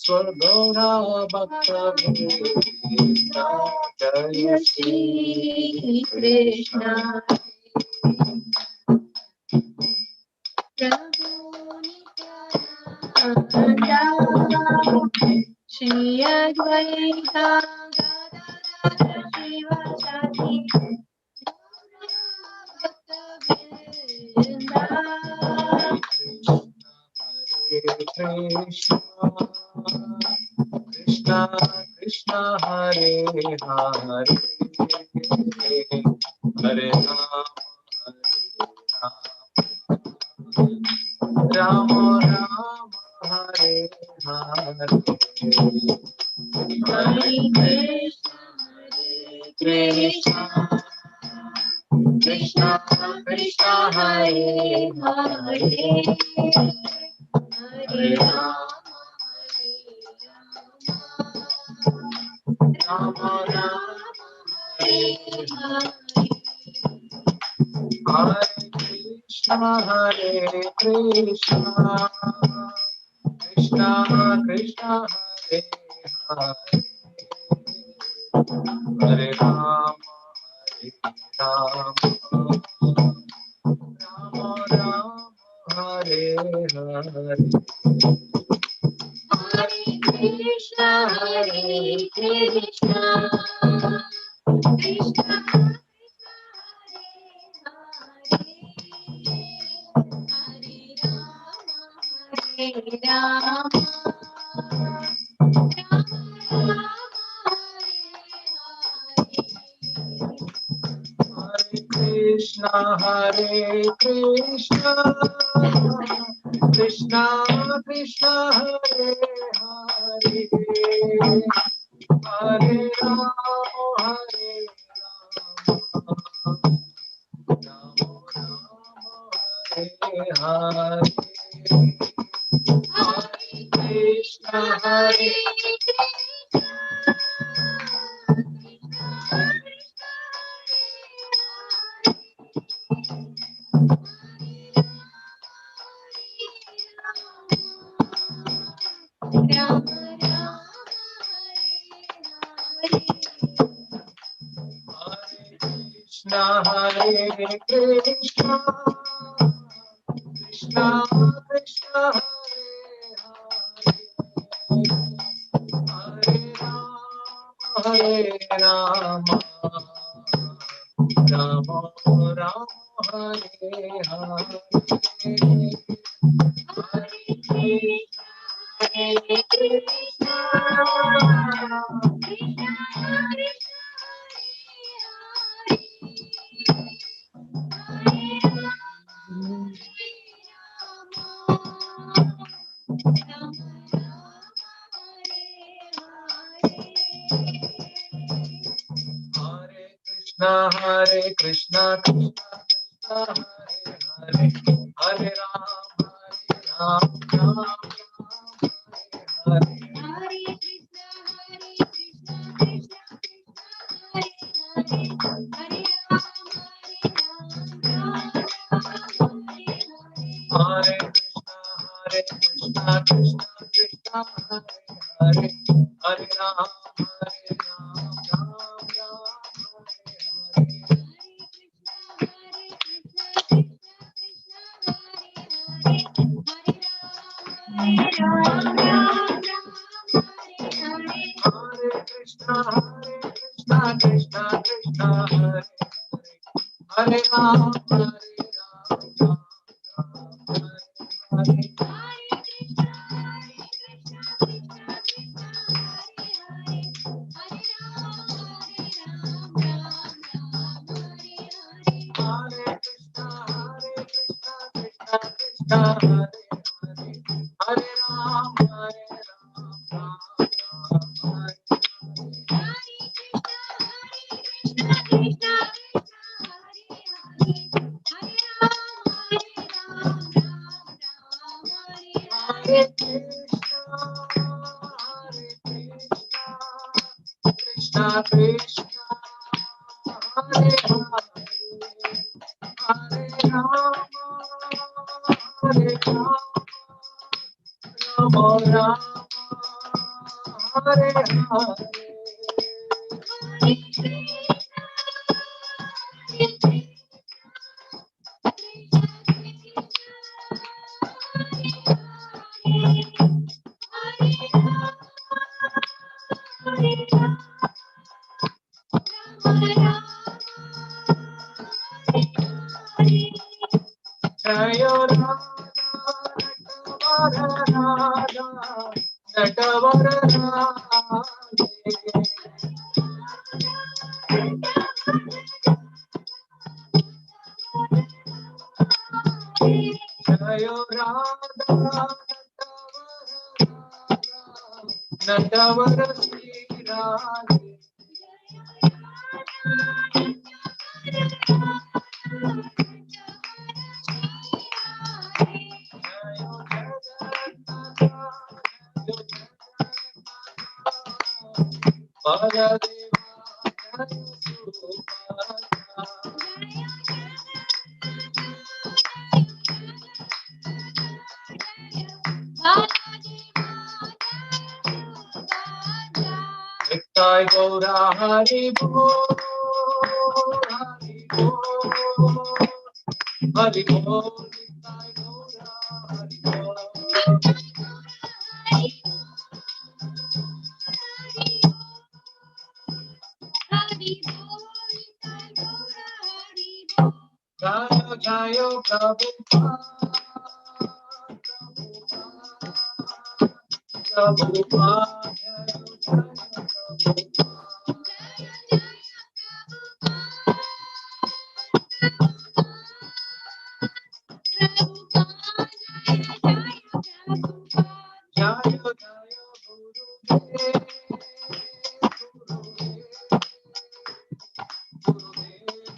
Swagora Bhakta Vrinda Jaya Shri Krishna Prabu Nityananda Shri Advaita Gadadhara Shivasati Bhakta Vrinda Krishna Krishna Krishna Hare Hare Hare Rama Rama Hare Hare Hare Krishna Krishna Krishna Hare Hare Hare Rama Rama Hare Hare Hare Krishna Krishna Krishna Hare Hare Hare Rama Rama Rama Hare Hare Hare Krishna Krishna Krishna Hare Rama Hare Krishna Krishna Krishna Krishna Hare Hare Hare Rama Hare Hare Hare Krishna Hare Krishna Krishna Krishna Hare Rama Rama Rama Hare Hare Hare Krishna Hare Krishna Krishna Krishna Hare Hare Ram Ram Hare Hare Hare Krishna Krishna Krishna Hare Hare Ram Ram Hare Krishna Krishna Krishna Hare Hare Ram Hare Krishna Krishna Hare Hare Rama Hare Rama Rama Rama Hare Hare. Jayo Radha Natavara Radha Jayo Radha Natavara Sri Radhe. Nitai Gaura Hari Bol, Hari Bol, Hari Bol, Nitai Gaura Hari Bol. Jayo Jayo Prabhupada, Prabhupada, Jayo Jayo Gurudev, Gurudev,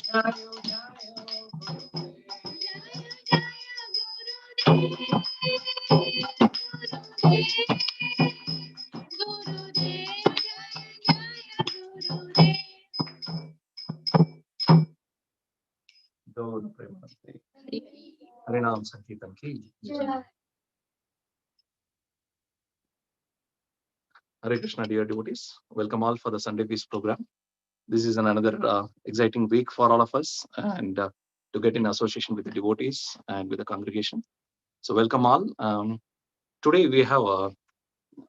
Jayo Jayo Gurudev. Harinam Sankirtan ki jai. Hare Krishna, dear devotees. Welcome all for the Sunday Peace program. This is another exciting week for all of us and to get in association with the devotees and with the congregation. So welcome all. Today we have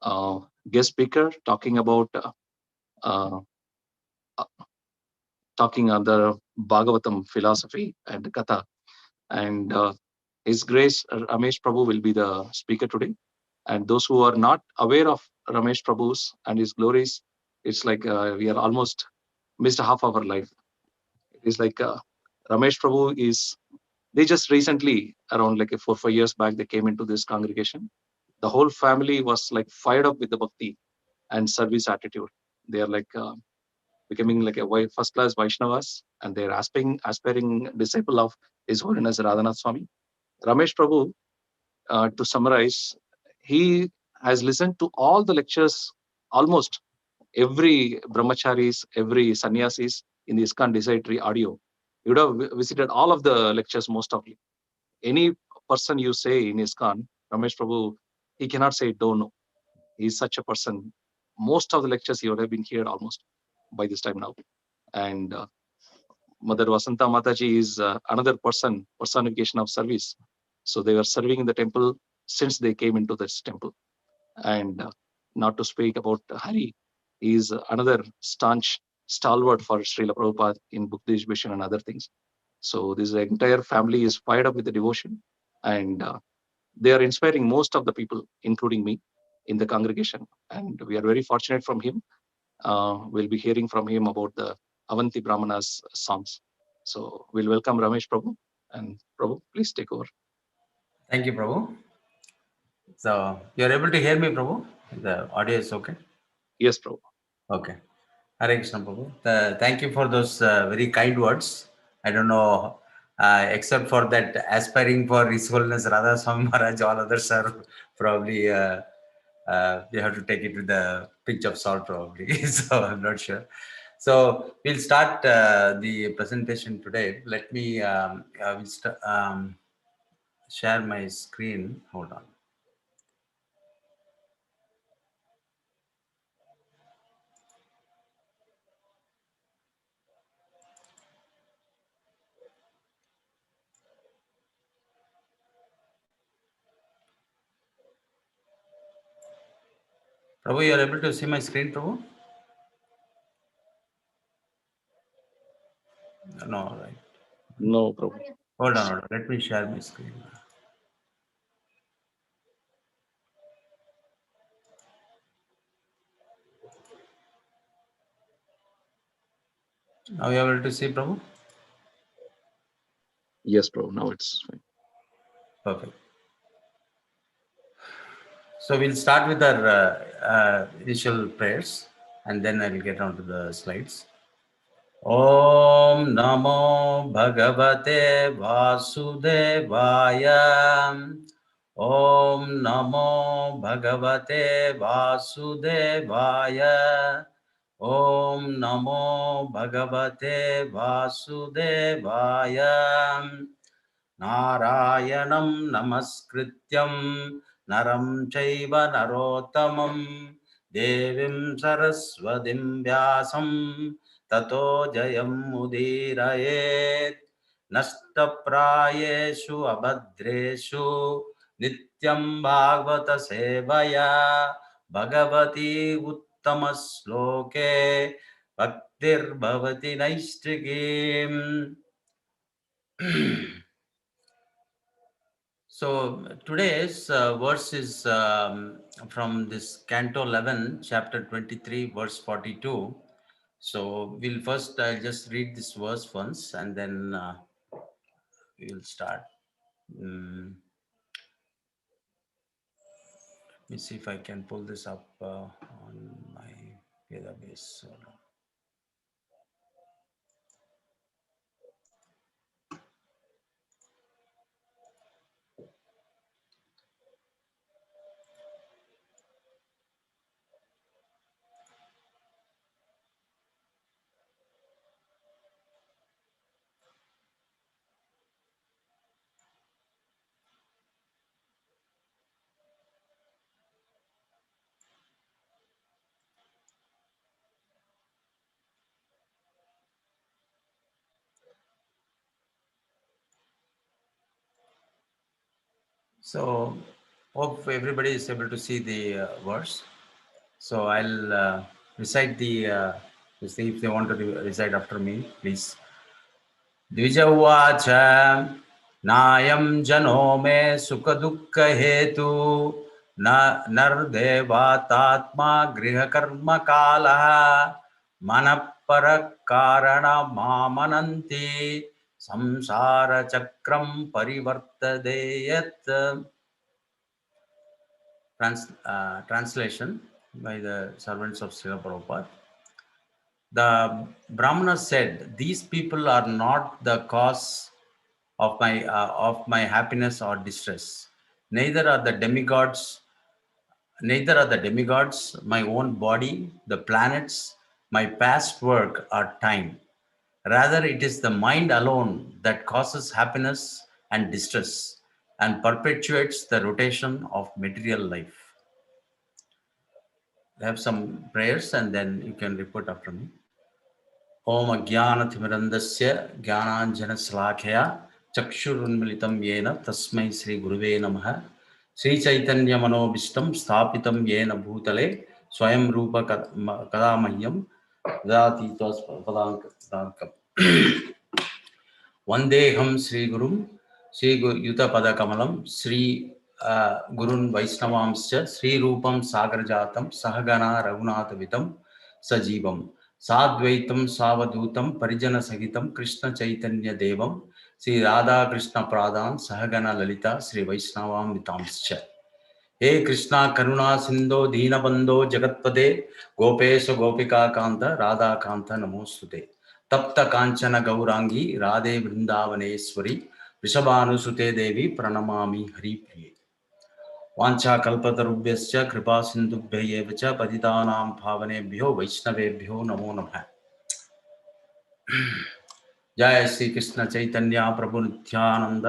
a guest speaker talking about uh, talking on the Bhagavatam philosophy and Katha. And His Grace Ramesh Prabhu will be the speaker today. And those who are not aware of Ramesh Prabhu's and his glories, it's like we are almost missed half of our life. It is like Ramesh Prabhu is, they just recently, around like 4 5 years back, they came into this congregation. The whole family was like fired up with the bhakti and service attitude. They are like becoming like a first class Vaishnavas, and they're aspiring disciple of His Holiness Radhanath Swami. Ramesh Prabhu, to summarize, he has listened to all the lectures, almost every brahmacharis, every sannyasis in the ISKCON Desiratory audio. You would have visited all of the lectures, most of it. Any person you say in ISKCON, Ramesh Prabhu, he cannot say don't know. He is such a person. Most of the lectures he would have been here almost by this time now. And Mother Vasanta Mataji is another personification of service. So they were serving in the temple since they came into this temple. And not to speak about Hari, he is another staunch stalwart for Srila Prabhupada in book distribution and other things. So this entire family is fired up with the devotion, and they are inspiring most of the people, including me, in the congregation. And we are very fortunate from him. We'll be hearing from him about the Avanti Brahmana's songs. So we'll welcome Ramesh Prabhu. And Prabhu, please take over. Thank you, Prabu. So you're able to hear me, Prabu? The audio is okay? Yes, Prabhu. Okay. Hare Krishna, Prabhu. Thank you for those very kind words. I don't know, except for that aspiring for His Holiness Radha Swami Maharaj, all others are probably, you have to take it with a pinch of salt, probably. So I'm not sure. So we'll start the presentation today. Let me share my screen. Hold on. Prabhu, you are able to see my screen, Prabhu? No, right. No, Prabhu. Hold on, hold on. Let me share my screen. Now you are able to see, Prabhu? Yes, Prabhu. Now it's fine. Perfect. So we'll start with our initial prayers, and then I'll get on to the slides. Om Namo Bhagavate Vasudevaya. Om Namo Bhagavate Vasudevaya. Om Namo Bhagavate Vasudevaya. Narayanam Namaskrityam Naram Chaiva Narottamam Devim Saraswatim Vyasam Tato Jayam Mudirayet Nashtaprayeshu Abhadreshu Nityam Bhagavata Sevaya Bhagavati Uttamasloke Bhaktir Bhavati Naishtrikim. So today's verse is from this Canto 11, chapter 23, verse 42. So we'll first, I'll just read this verse once and then we will start. Let me see if I can pull this up on my database. So hope everybody is able to see the verse. So I'll recite this thing. If they want to recite after me, please. द्विजौवाच नायं जनो मे सुखदुःखहेतु न नर्देवातात्मा गृहकर्मकालः मनःपरकारणमामनन्ति संसारचक्रं परिवर्तयेत्. Translation by the servants of Srila Prabhupada. The Brahmana said, "These people are not the cause of my happiness or distress. Neither are the demigods. Neither are the demigods, my own body, the planets, my past work, or time. Rather, it is the mind alone that causes happiness and distress and perpetuates the rotation of material life." I have some prayers and then you can report after me. ओम अज्ञानतिमिरन्दस्य ज्ञानाञ्जनशलाखया चक्षुरुन्मिलितं येन तस्मै श्रीगुरुवे नमः. श्रीचैतन्यमनोभीष्टं स्थापितं येन भूतले स्वयं रूप कदा मह्यं ददाति पदाङ्कम्. वन्देऽहं श्रीगुरुं श्रीयुतपदकमलं श्री गुरुन् वैष्णवांश्च श्रीरूपं सागरजातं सहगणा रघुनाथवितं सजीवं साद्वैतं सावधूतं परिजनसहितं कृष्णचैतन्यदेवं श्रीराधाकृष्णपादान् सहगण ललिता श्रीवैष्णवान्वितांश्च. हे कृष्णा करुणा सिंधो दीनबंधो जगत्पदे गोपेश गोपिका कांत राधा कांत नमोस्तुते. तप्त कांचन गौरांगी राधे वृंदावनेश्वरी वृषभानुसुते देवी प्रणमामि हरिप्रिये. वाञ्छा कल्पतरुभ्यश्च कृपा सिन्धुभ्य एव च पतितानां पावनेभ्यो वैष्णवेभ्यो नमो नमः. जय श्री कृष्ण चैतन्य प्रभु नित्यानंद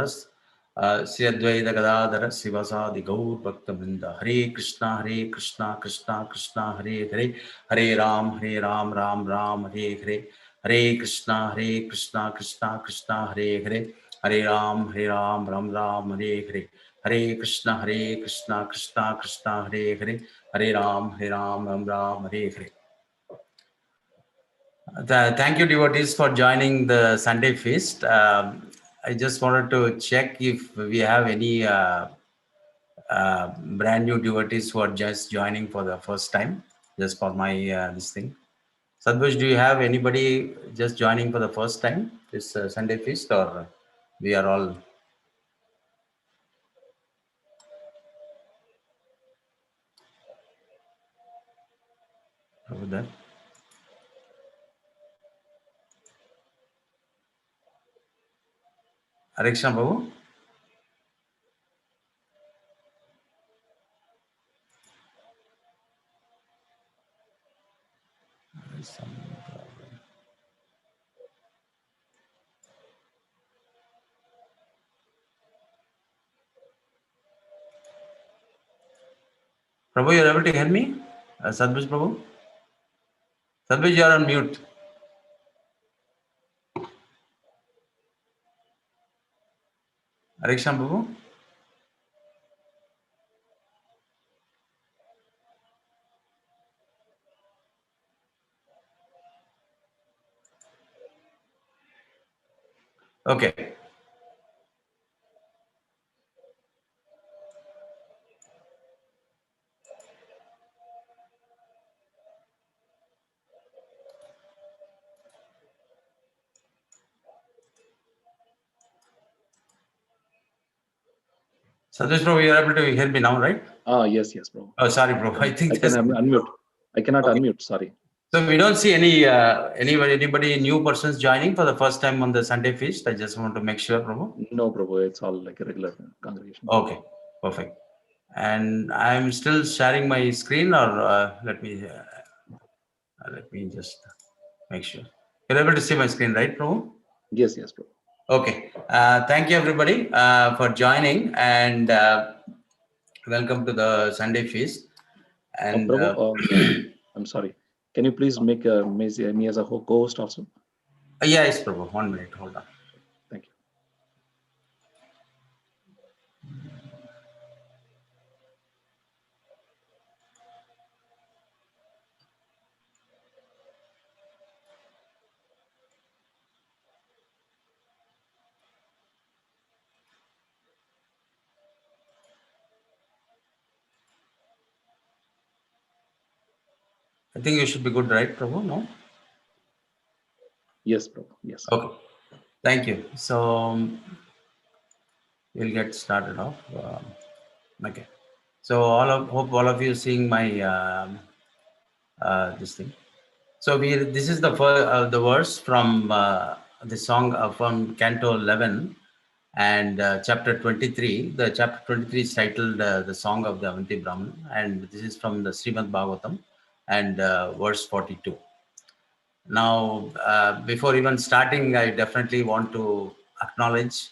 श्री अद्वैत गदाधर शिवसादि गौर भक्त वृंद. हरे कृष्णा कृष्णा कृष्णा हरे हरे, हरे राम राम राम हरे हरे, हरे कृष्णा कृष्णा कृष्णा हरे हरे, हरे राम राम राम हरे हरे, हरे Krishna Krishna Krishna Hare Hare, Hare Ram, Ram, Hare Hare. Thank you, devotees, for joining the Sunday feast. I just wanted to check if we have any brand new devotees who are just joining for the first time, just for my this thing. Sadhbush, do you have anybody just joining for the first time this Sunday feast, or we are all over there? Hare Krishna, Babu? Prabhu, you're able to hear me? Sadhbush, Prabhu? Sadhbush, you're on mute. Hare Krishna, Prabhu? Okay. Sadhbush, Prabhu, you're able to hear me now, right? Yes, bro. Oh, sorry, Prabhu. I I think can there's unmute. I cannot okay. unmute. Sorry. So we don't see anybody new persons joining for the first time on the Sunday feast. I just want to make sure, Prabhu. No, bro. It's all like a regular congregation. Okay, perfect. And I'm still sharing my screen, or let me just make sure you're able to see my screen, right, Prabhu? Yes, bro. Okay. Thank you, everybody, for joining, and welcome to the Sunday feast. And Prabhu, I'm sorry. Can you please make me as a co-host also? yes, Prabhu. 1 minute. Hold on. Thank you. I think you should be good, right, Prabhu? No? Yes, bro. Yes. Okay. Thank you. So we'll get started off. Okay. So hope all of you seeing my this thing. So this is the verse from the song from Canto 11 and chapter 23. The chapter 23 is titled "The Song of the Avanti Brahman," and this is from the Srimad Bhagavatam and verse 42. Now, before even starting, I definitely want to acknowledge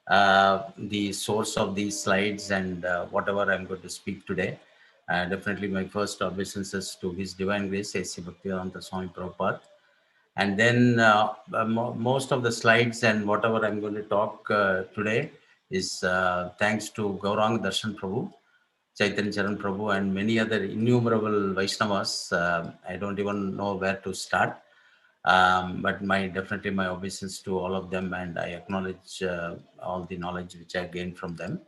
the source of these slides and whatever I'm going to speak today. Definitely, my first obeisances to His Divine Grace, A.C. Bhaktivedanta Swami Prabhupada. And then most of the slides and whatever I'm going to talk today is thanks to Gaurang Darshan Prabhu, Chaitanya Charan Prabhu, and many other innumerable Vaishnavas. I don't even know where to start. But definitely my obeisance to all of them, and I acknowledge all the knowledge which I gained from them.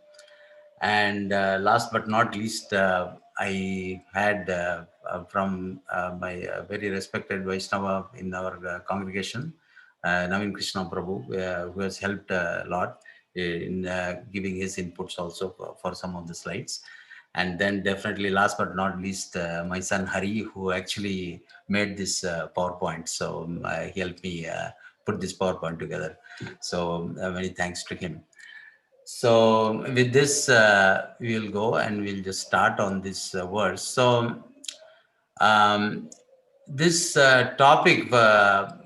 And last but not least, I had from my very respected Vaishnava in our congregation, Naveen Krishna Prabu, who has helped a lot in giving his inputs also for some of the slides. And then definitely last but not least, my son Hari, who actually made this PowerPoint. So he helped me put this PowerPoint together. So many thanks to him. So with this, we'll go and we'll just start on this verse. So um, this topic,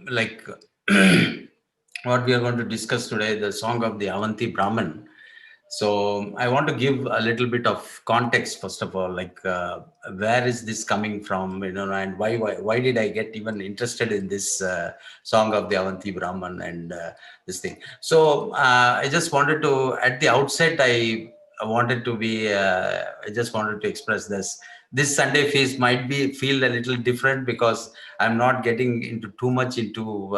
like what we are going to discuss today, the song of the Avanti Brahman. So I want to give a little bit of context first of all, like where is this coming from, and why did I get even interested in this song of the Avanti Brahman and this thing. So I just wanted to, at the outset, I wanted to be, I just wanted to express this this Sunday feast might be feel a little different because I'm not getting into too much into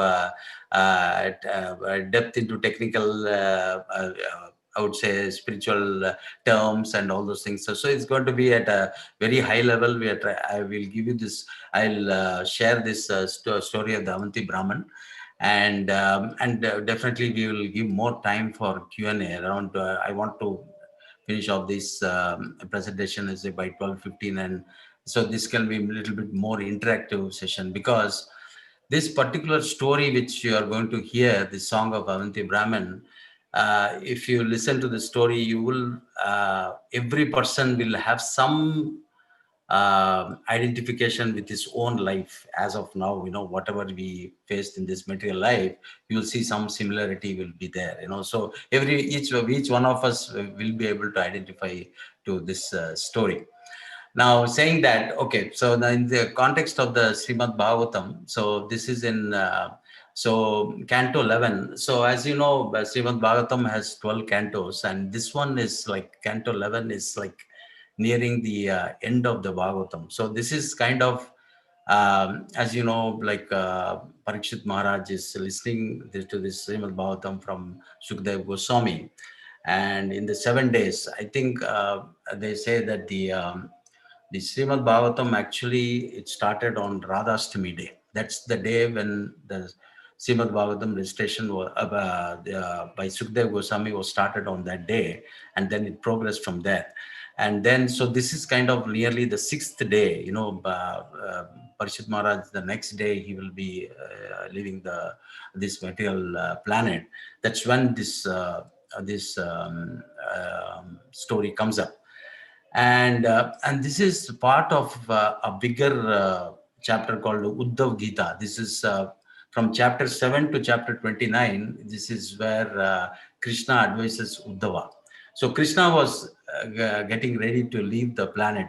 depth into technical, I would say spiritual terms and all those things. So it's going to be at a very high level. I will give you this. I'll share this story of the Avanti Brahman, and definitely we will give more time for Q&A around. I want to finish off this presentation is by 12:15, and so this can be a little bit more interactive session, because this particular story which you are going to hear, the song of Avanti Brahman, if you listen to the story, you will every person will have some identification with his own life. As of now, whatever we faced in this material life, you will see some similarity will be there, so each one of us will be able to identify to this story. Now, saying that, okay, so now in the context of the Srimad Bhagavatam, so this is in Canto 11. So as you know, Srimad Bhagavatam has 12 cantos, and this one is like Canto 11 is like nearing the end of the Bhagavatam. So this is kind of, as you know, like Parikshit Maharaj is listening to this Srimad Bhagavatam from Sukdev Goswami. And in the 7 days, I think they say that the Srimad Bhagavatam actually it started on Radhastami day. That's the day when the Srimad Bhagavatam recitation by Sukdev Goswami was started on that day, and then it progressed from there. And then, so this is kind of nearly the sixth day. Parishit Maharaj, the next day he will be leaving this material planet. That's when this story comes up, and this is part of a bigger chapter called Uddhav Gita. This is from chapter 7 to chapter 29. This is where Krishna advises Uddhava. So Krishna was getting ready to leave the planet,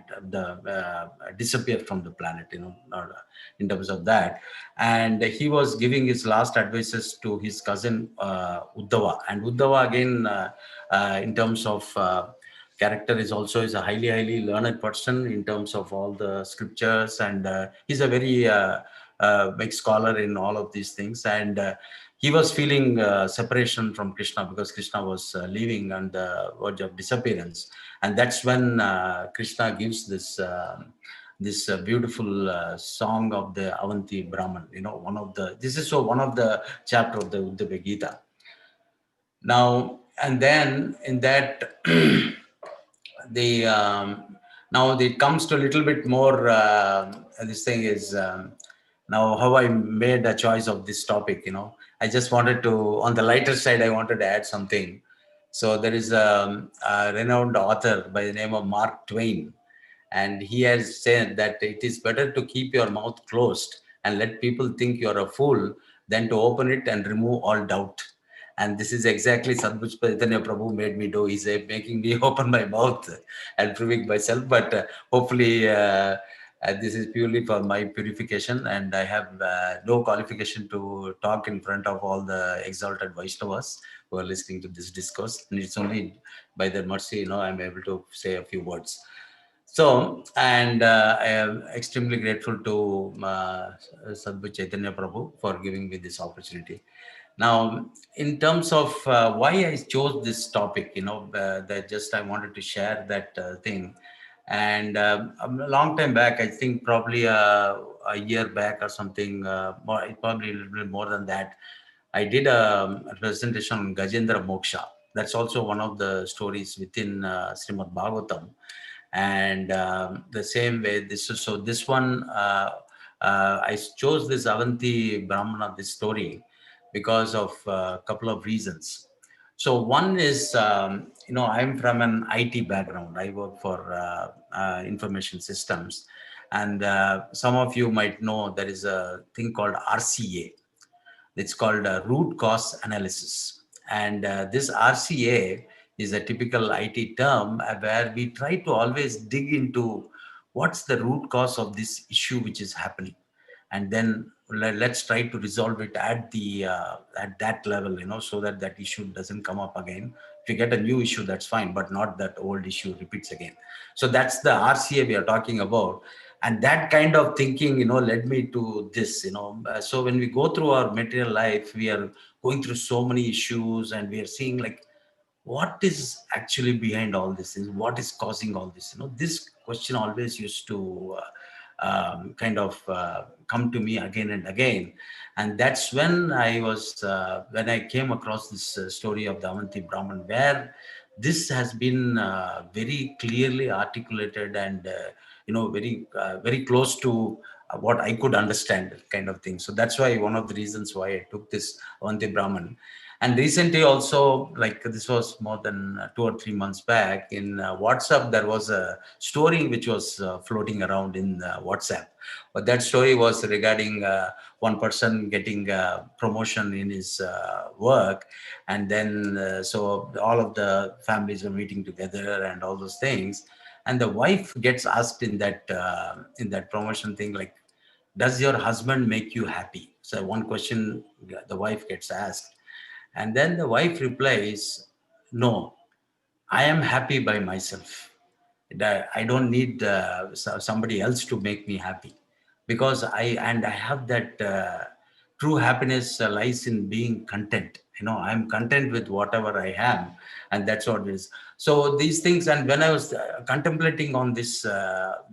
disappear from the planet, in terms of that. And he was giving his last advices to his cousin Uddhava. And Uddhava again, in terms of character, is a highly learned person in terms of all the scriptures, and he's a very big scholar in all of these things. And he was feeling separation from Krishna because Krishna was leaving on the verge of disappearance. And that's when Krishna gives this beautiful song of the Avanti Brahman. This is one of the chapter of the Uddhava Gita. Now, and then in that the now it comes to a little bit more this thing is now how I made a choice of this topic. I just wanted to, on the lighter side, I wanted to add something. So there is a renowned author by the name of Mark Twain, and he has said that it is better to keep your mouth closed and let people think you're a fool than to open it and remove all doubt. And this is exactly Sadhguru Chaitanya Prabhu made me do. He's making me open my mouth and proving myself. But hopefully, this is purely for my purification, and I have no qualification to talk in front of all the exalted Vaishnavas who are listening to this discourse. And it's only by their mercy, I'm able to say a few words. So, and I am extremely grateful to Sadhguru Chaitanya Prabhu for giving me this opportunity. Now, in terms of why I chose this topic, that just I wanted to share that thing. And a long time back, I think probably a year back or something, probably a little bit more than that, I did a presentation on Gajendra Moksha. That's also one of the stories within Srimad Bhagavatam. And the same way, this one, I chose this Avanti Brahmana, this story, because of a couple of reasons. So one is, I'm from an IT background. I work for information systems. And some of you might know there is a thing called RCA. It's called root cause analysis. And this RCA is a typical IT term where we try to always dig into what's the root cause of this issue which is happening, and then let's try to resolve it at that level, so that issue doesn't come up again If you get a new issue, that's fine, but not that old issue repeats again. So that's the RCA we are talking about. And that kind of thinking, led me to this, so when we go through our material life, we are going through so many issues, and we are seeing like, what is actually behind all this things, what is causing all this, this question always used to kind of come to me again and again. And that's when I came across this story of the Avanti Brahman, where this has been very clearly articulated, and very close to what I could understand, kind of thing. So that's why one of the reasons why I took this Avanti Brahman. And recently also, like this was more than 2 or 3 months back, in WhatsApp, there was a story which was floating around in WhatsApp. But that story was regarding one person getting promotion in his work. And then, so all of the families were meeting together and all those things. And the wife gets asked in that promotion thing, like, does your husband make you happy? So one question the wife gets asked. And then the wife replies, no, I am happy by myself. That I don't need somebody else to make me happy, because I have that true happiness lies in being content. I'm content with whatever I am, and that's what it is. So these things, and when I was contemplating on this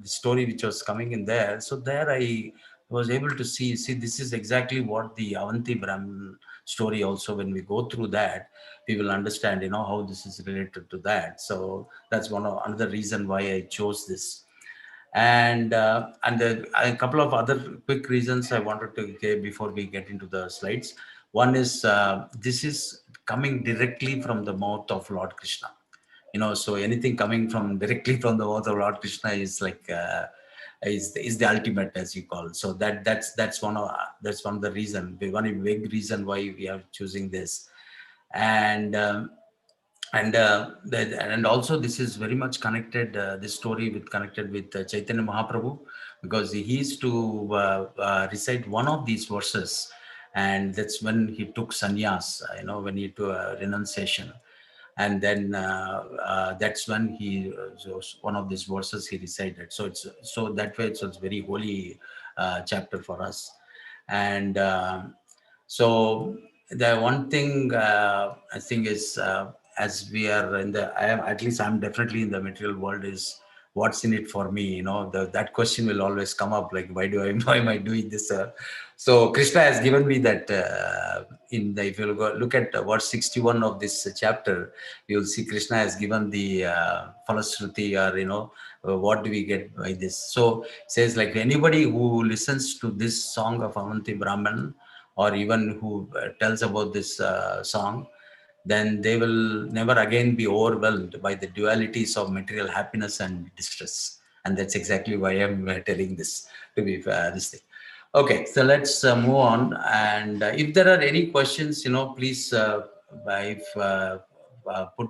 story which was coming in there, so there I was able to see this is exactly what the Avanti Brahman story also, when we go through that, we will understand how this is related to that. So that's another reason why I chose this. And a couple of other quick reasons I wanted to give before we get into the slides. One is, this is coming directly from the mouth of Lord Krishna. So anything coming from directly from the mouth of Lord Krishna is like, is the ultimate, as you call. So that's one of the reason, one big reason why we are choosing this. And um, and uh, the, and also this is very much connected, this story with connected with Chaitanya Mahaprabhu, because he used to recite one of these verses, and that's when he took sannyas, when he took a renunciation. And then that's when so one of these verses he recited. So it's so that way, so it's very holy chapter for us. And so the one thing I think is, as we are in the, at least I'm definitely in the material world, is what's in it for me? That question will always come up, like, why do I, why am I doing this? So Krishna has given me that, if you look at verse 61 of this chapter, you'll see Krishna has given the Falasruti, or what do we get by this? So it says, like, anybody who listens to this song of Avanti Brahman, or even who tells about this song, then they will never again be overwhelmed by the dualities of material happiness and distress. And that's exactly why I'm telling this to be this thing. Okay, so let's move on. And if there are any questions, please, if put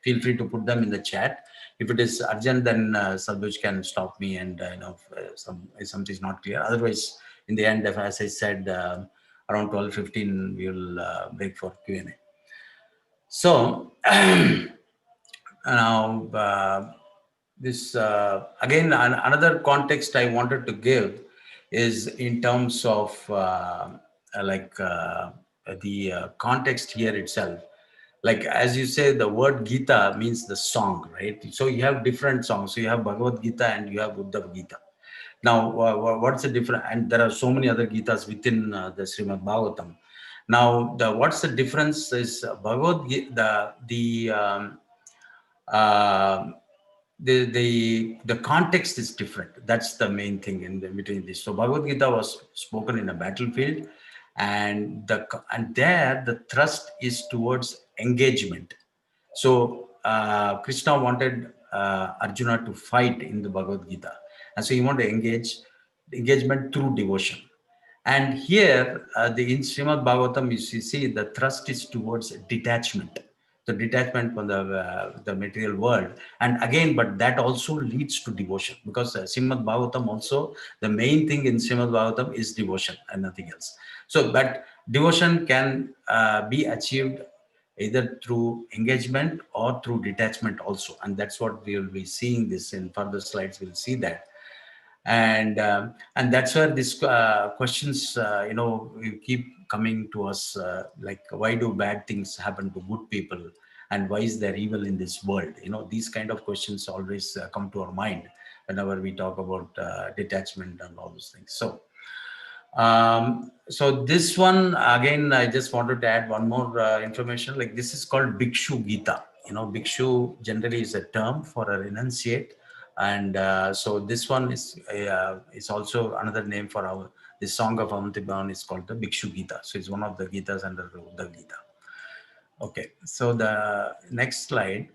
feel free to put them in the chat. If it is urgent, then Sadhuj can stop me, and if something is not clear. Otherwise, in the end, as I said, around 12:15, we will break for Q&A. So now, this again, another context I wanted to give is in terms of the context here itself. Like, as you say, the word Gita means the song, right? So you have different songs. So you have Bhagavad Gita and you have Uddhav Gita. Now, what's the difference? And there are so many other Gitas within the Srimad Bhagavatam. Now, what's the difference is, Bhagavad Gita, uh, the context is different. That's the main thing in the between this. So Bhagavad Gita was spoken in a battlefield, and there the thrust is towards engagement. So Krishna wanted Arjuna to fight in the Bhagavad Gita, and so he wanted to engagement through devotion. And here, in Srimad Bhagavatam, you see the thrust is towards detachment. The detachment from the material world. And again, but that also leads to devotion, because Srimad Bhagavatam also, the main thing in Srimad Bhagavatam is devotion and nothing else. So, but devotion can be achieved either through engagement or through detachment also. And that's what we will be seeing this in further slides. We'll see that. And that's where these questions, we keep coming to us, like, why do bad things happen to good people, and why is there evil in this world? These kind of questions always come to our mind whenever we talk about detachment and all those things. So this one again, I just wanted to add one more information. Like, this is called Bhikshu Gita. Bhikshu generally is a term for a renunciate, and so this one is also another name for our this song of Avanti is called the Bhikshu Gita. So it's one of the Gitas under the Gita. Okay, so the next slide.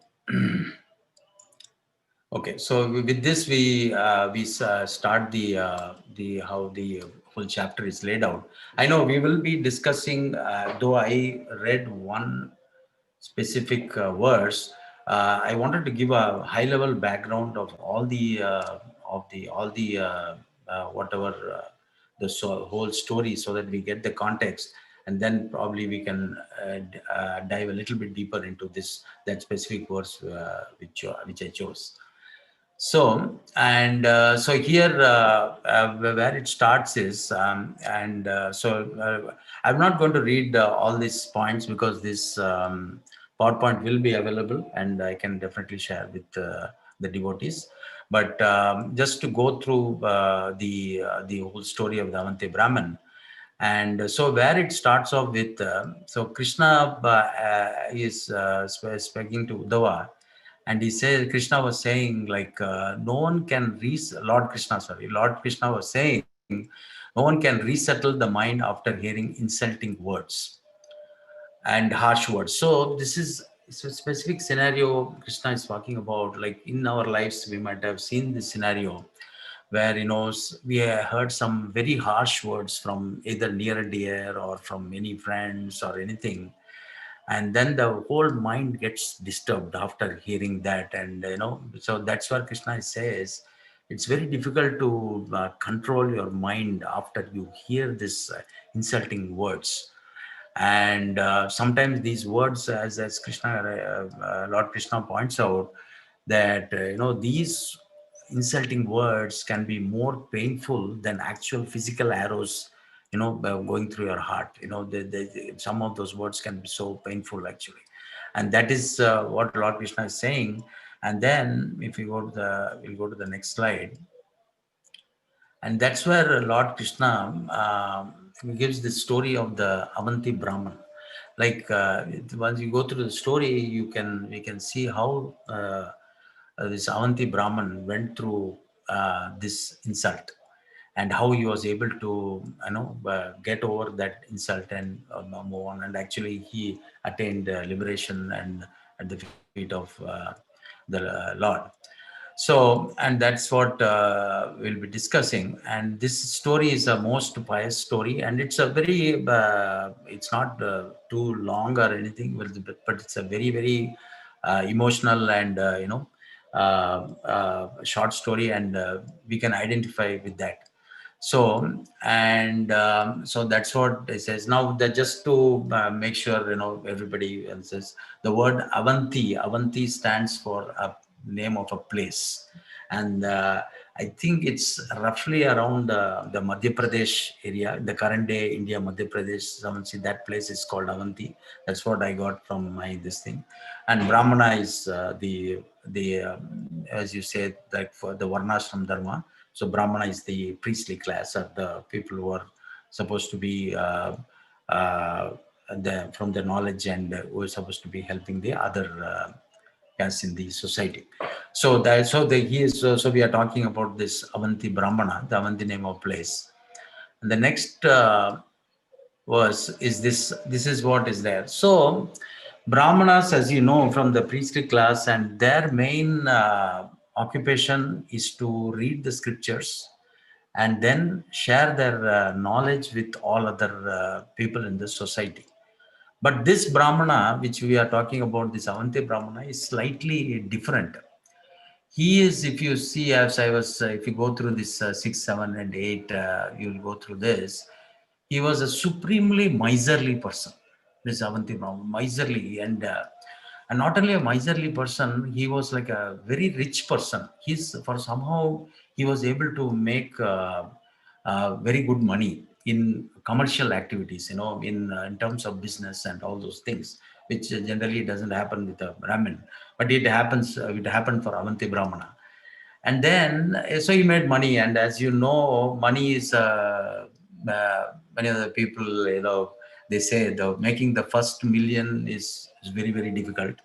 Okay, so with this we start the how the whole chapter is laid out. I know we will be discussing, though I read one specific verse. I wanted to give a high level background of all the whatever whole story, so that we get the context, and then probably we can dive a little bit deeper into that specific verse which I chose. So here, where it starts is, I'm not going to read all these points, because this PowerPoint will be available and I can definitely share with the devotees. But just to go through the whole story of the Avanti Brahman. And so where it starts off with, so Krishna is speaking to Uddhava, and he said, Krishna was saying, like, no one can Lord Krishna was saying, no one can resettle the mind after hearing insulting words and harsh words. So this is, it's a specific scenario Krishna is talking about. Like, in our lives we might have seen this scenario where, we have heard some very harsh words from either near and dear, or from many friends or anything, and then the whole mind gets disturbed after hearing that. And so that's where Krishna says it's very difficult to control your mind after you hear this insulting words. And sometimes these words, as Krishna, Lord Krishna points out, that these insulting words can be more painful than actual physical arrows, going through your heart. Some of those words can be so painful actually, and that is what Lord Krishna is saying. And then if we we'll go to the next slide. And that's where Lord Krishna gives the story of the Avanti Brahman. Like, once you go through the story, we can see how this Avanti Brahman went through this insult, and how he was able to get over that insult and move on. And actually he attained liberation and at the feet of the Lord. So, and that's what we'll be discussing. And this story is a most pious story, and it's a very, it's not too long or anything, but it's a very, very emotional and, short story, and we can identify with that. So that's what it says. Now, that just to make sure everybody else says, the word Avanti stands for a name of a place, and I think it's roughly around the Madhya Pradesh area, the current day India, Madhya Pradesh. Someone see that place is called Avanti. That's what I got from my this thing. And Brahmana is the as you said, like, for the Varnashram Dharma. So Brahmana is the priestly class, or the people who are supposed to be uh, from the knowledge, and who are supposed to be helping the other castes in the society. So we are talking about this Avanti Brahmana, the Avanti name of place. And the next verse is this. This is what is there. So Brahmanas, as you know, from the priestly class, and their main occupation is to read the scriptures and then share their knowledge with all other people in the society. But this Brahmana, which we are talking about, this Avanti Brahmana, is slightly different. He is, if you see, as I was, if you go through this 6, 7, and 8, you'll go through this. He was a supremely miserly person. this Avanti Brahman, miserly, and not only a miserly person, he was like a very rich person. He's for somehow he was able to make very good money in commercial activities, in terms of business and all those things, which generally doesn't happen with a Brahmin, but it happens. It happened for Avanti Brahmana, and then so he made money. And as you know, money is many of the people, they say the making the first million is very very difficult,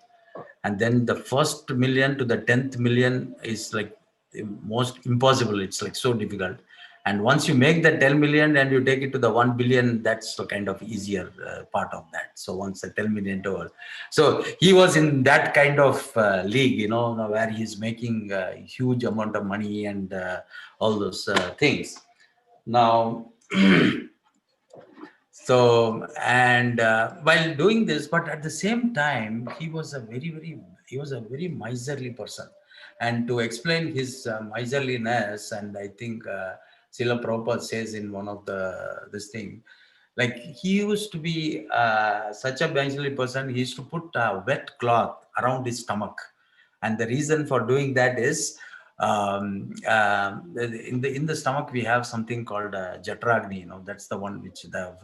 and then the first million to the 10th million is like the most impossible. It's like so difficult. And once you make the 10 million and you take it to the 1 billion, that's the kind of easier part of that. So once the 10 million over, so he was in that kind of league, where he's making a huge amount of money and all those things. Now, so, and while doing this, but at the same time, he was a very miserly person. And to explain his miserliness, and I think Srila Prabhupada says in one of this thing, like he used to be such a miserly person. He used to put a wet cloth around his stomach, and the reason for doing that is, in the stomach we have something called jatragni. That's the one which the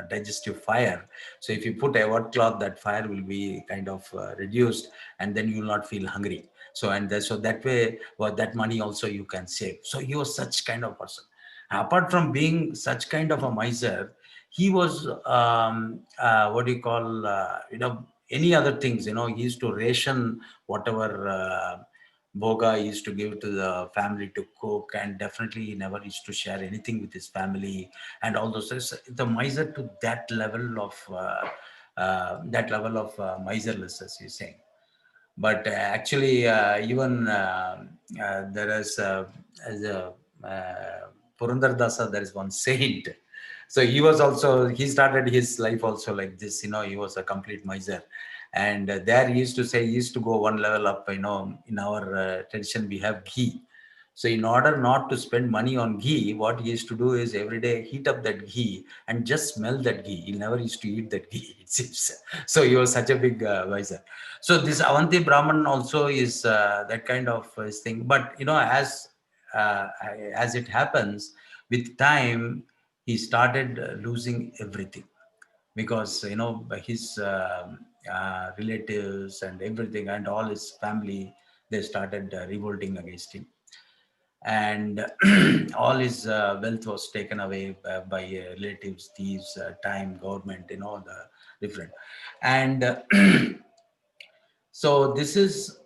digestive fire. So if you put a wet cloth, that fire will be kind of reduced, and then you will not feel hungry. So so that way, well, that money also you can save. So he was such kind of person. Apart from being such kind of a miser, he was what do you call, any other things. He used to ration whatever boga he used to give to the family to cook, and definitely he never used to share anything with his family and all those things. The miser to that level of miserless, as you're saying. But actually, even there is as a Purandar Dasa, there is one saint. So he was also, he started his life also like this. He was a complete miser. And there he used to say, he used to go one level up. In our tradition, we have ghee. So in order not to spend money on ghee, what he used to do is every day heat up that ghee and just smell that ghee. He never used to eat that ghee, it seems. So he was such a big miser. So this Avanti Brahman also is that kind of thing. But uh, as it happens, with time, he started losing everything, because his relatives and everything and all his family, they started revolting against him, and all his wealth was taken away by relatives, thieves, time, government, the different. And so this is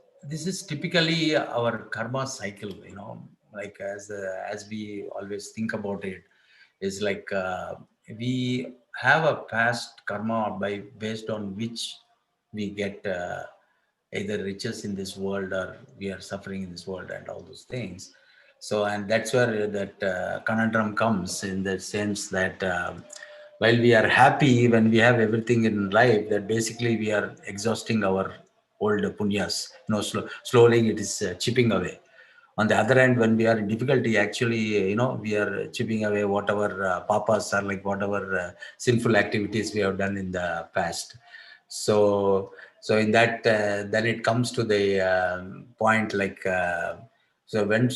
typically our karma cycle. Like as we always think about it, is like we have a past karma by based on which we get either riches in this world, or we are suffering in this world and all those things. So, and that's where that conundrum comes, in the sense that while we are happy when we have everything in life, that basically we are exhausting our old punyas. Slowly it is chipping away. On the other hand, when we are in difficulty, actually, we are chipping away whatever papas are, like whatever sinful activities we have done in the past. So in that, then it comes to the point, like, so when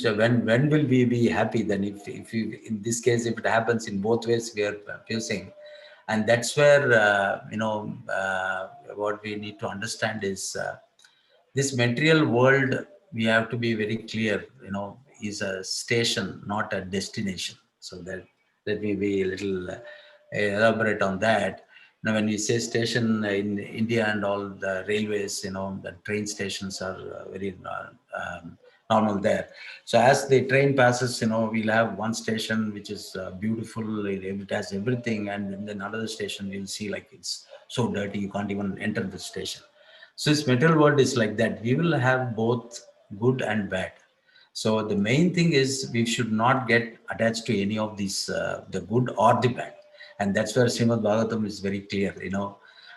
will we be happy? Then if you, in this case, if it happens in both ways, we are fusing. And that's where what we need to understand is, this material world, we have to be very clear, is a station, not a destination. So that, let me be a little elaborate on that. Now when we say station in India and all the railways, the train stations are very normal there. So as the train passes, we'll have one station which is beautiful, it has everything, and then another station you'll see like it's so dirty you can't even enter the station. So this material world is like that. We will have both good and bad. So the main thing is we should not get attached to any of these, the good or the bad. And that's where Srimad Bhagavatam is very clear,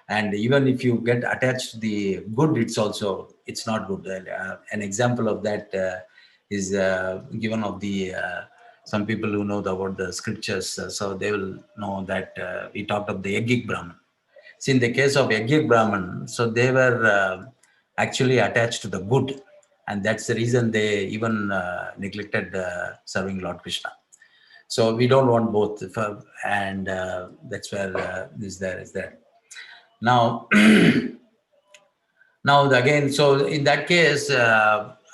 And even if you get attached to the good, it's not good. An example of that is given of the, some people who know about the scriptures. So they will know that we talked of the Yogic Brahman. See, in the case of Yajnik Brahman, so they were actually attached to the good, and that's the reason they even neglected serving Lord Krishna. So we don't want both, and that's where is there. Now, now again, so in that case,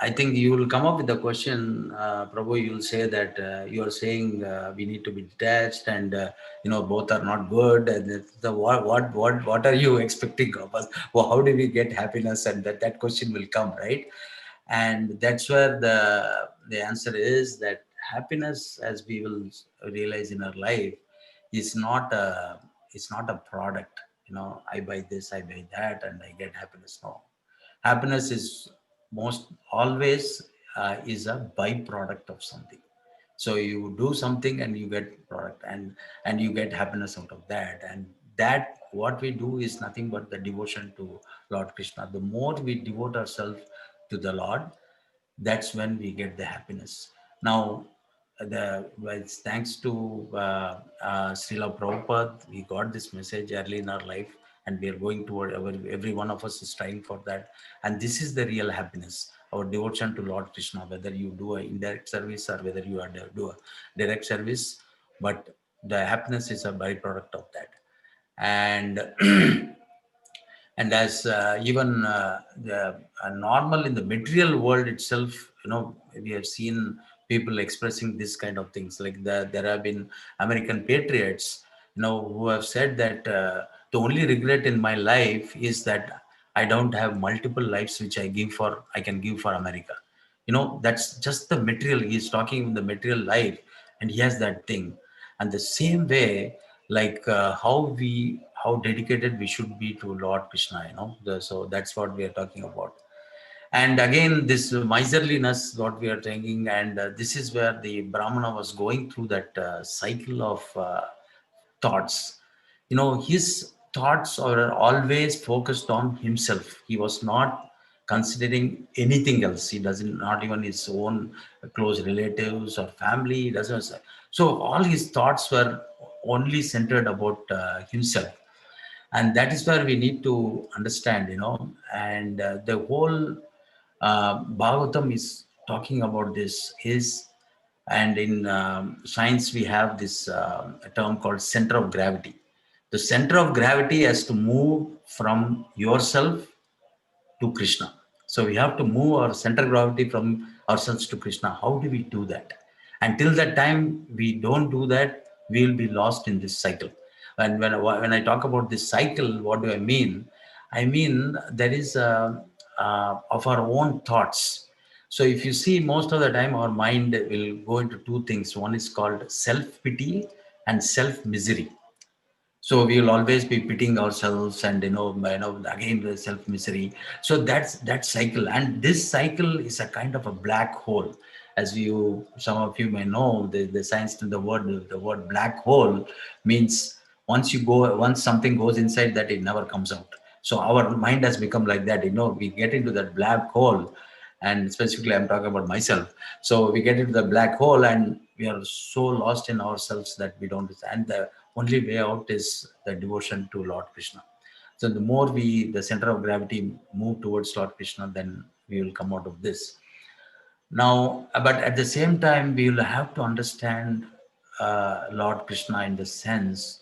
I think you will come up with the question, Prabhu. You will say that you are saying we need to be detached, and both are not good. And what are you expecting of us? Well, how do we get happiness? And that question will come, right? And that's where the answer is that happiness, as we will realize in our life, is not a product. I buy this, I buy that, and I get happiness. No, happiness is most always is a byproduct of something. So you do something and you get product, and you get happiness out of that. And that what we do is nothing but the devotion to Lord Krishna. The more we devote ourselves to the Lord, that's when we get the happiness. Now, it's thanks to Srila Prabhupada, we got this message early in our life, and we are going toward every one of us is trying for that. And this is the real happiness, our devotion to Lord Krishna, whether you do a indirect service or whether you do a direct service, but the happiness is a byproduct of that. And and as even the normal in the material world itself, we have seen people expressing this kind of things, like there have been American patriots, who have said that the only regret in my life is that I don't have multiple lives which I can give for America. That's just the material. He's talking in the material life, and he has that thing. And the same way, like how dedicated we should be to Lord Krishna. So that's what we are talking about. And again, this miserliness, what we are thinking, and this is where the Brahmana was going through that cycle of thoughts. His thoughts are always focused on himself. He was not considering anything else. He doesn't, not even his own close relatives or family. He doesn't. So all his thoughts were only centered about himself. And that is where we need to understand, and the whole Bhagavatam is talking about this is, and in science we have this term called center of gravity. The center of gravity has to move from yourself to Krishna. So we have to move our center of gravity from ourselves to Krishna. How do we do that? Until that time we don't do that, we will be lost in this cycle. And when I talk about this cycle, what do I mean? I mean there is of our own thoughts. So if you see, most of the time our mind will go into two things. One is called self pity and self misery. So we will always be pitying ourselves, and again the self misery. So that's that cycle, and this cycle is a kind of a black hole. As some of you may know, the science to the word black hole means once something goes inside that, it never comes out. So our mind has become like that. We get into that black hole, and specifically I'm talking about myself. So we get into the black hole, and we are so lost in ourselves that we don't understand. The only way out is the devotion to Lord Krishna. So the more the center of gravity move towards Lord Krishna, then we will come out of this. Now, but at the same time, we will have to understand Lord Krishna in the sense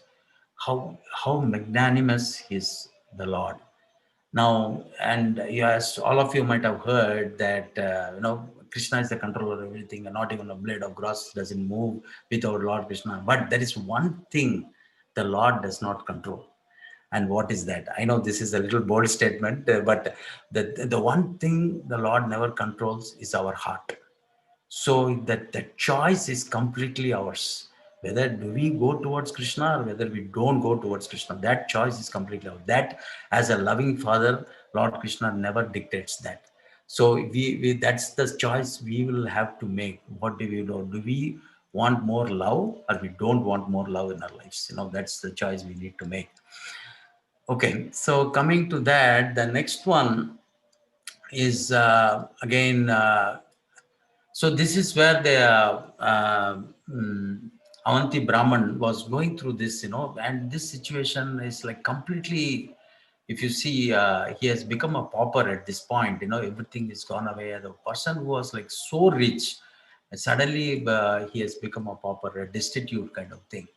how magnanimous is the Lord. Now, and yes, all of you might have heard that Krishna is the controller of everything, and not even a blade of grass doesn't move without Lord Krishna. But there is one thing the Lord does not control, and what is that? I know this is a little bold statement, but the one thing the Lord never controls is our heart. So that the choice is completely ours. Whether do we go towards Krishna or whether we don't go towards Krishna, that choice is completely ours. That, as a loving Father, Lord Krishna never dictates that. So we that's the choice we will have to make. What do we do? Do we want more love, or we don't want more love in our lives? That's the choice we need to make. Okay, so coming to that, the next one is again. So this is where the Avanti Brahman was going through this, and this situation is like completely. If you see, he has become a pauper at this point. Everything is gone away. The person who was like so rich, suddenly he has become a pauper, a destitute kind of thing.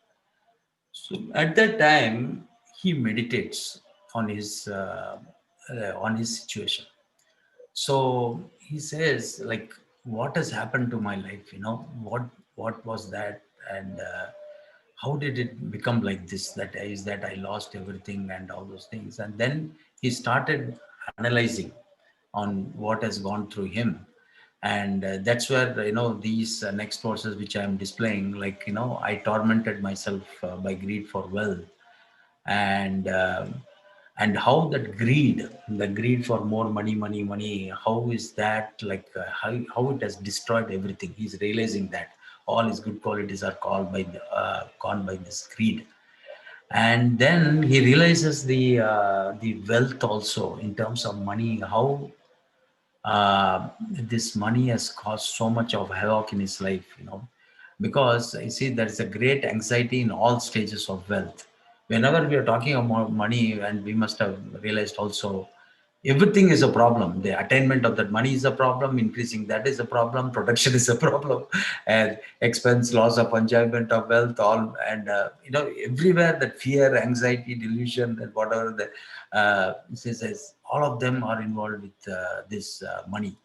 So at that time, he meditates on his situation. So he says, like, what has happened to my life? What was that, and how did it become like this? That I lost everything and all those things. And then he started analyzing on what has gone through him, and that's where these next verses which I am displaying, like, I tormented myself by greed for wealth, and and how that greed, the greed for more money, money, money, how is that, like, how it has destroyed everything. He's realizing that all his good qualities are called by gone by this greed. And then he realizes the wealth also in terms of money, how this money has caused so much of havoc in his life, because you see, there is a great anxiety in all stages of wealth. Whenever we are talking about money, and we must have realized also, everything is a problem. The attainment of that money is a problem, increasing that is a problem, production is a problem, and expense, loss of enjoyment of wealth, all. And everywhere that fear, anxiety, delusion, and whatever the says, all of them are involved with this money.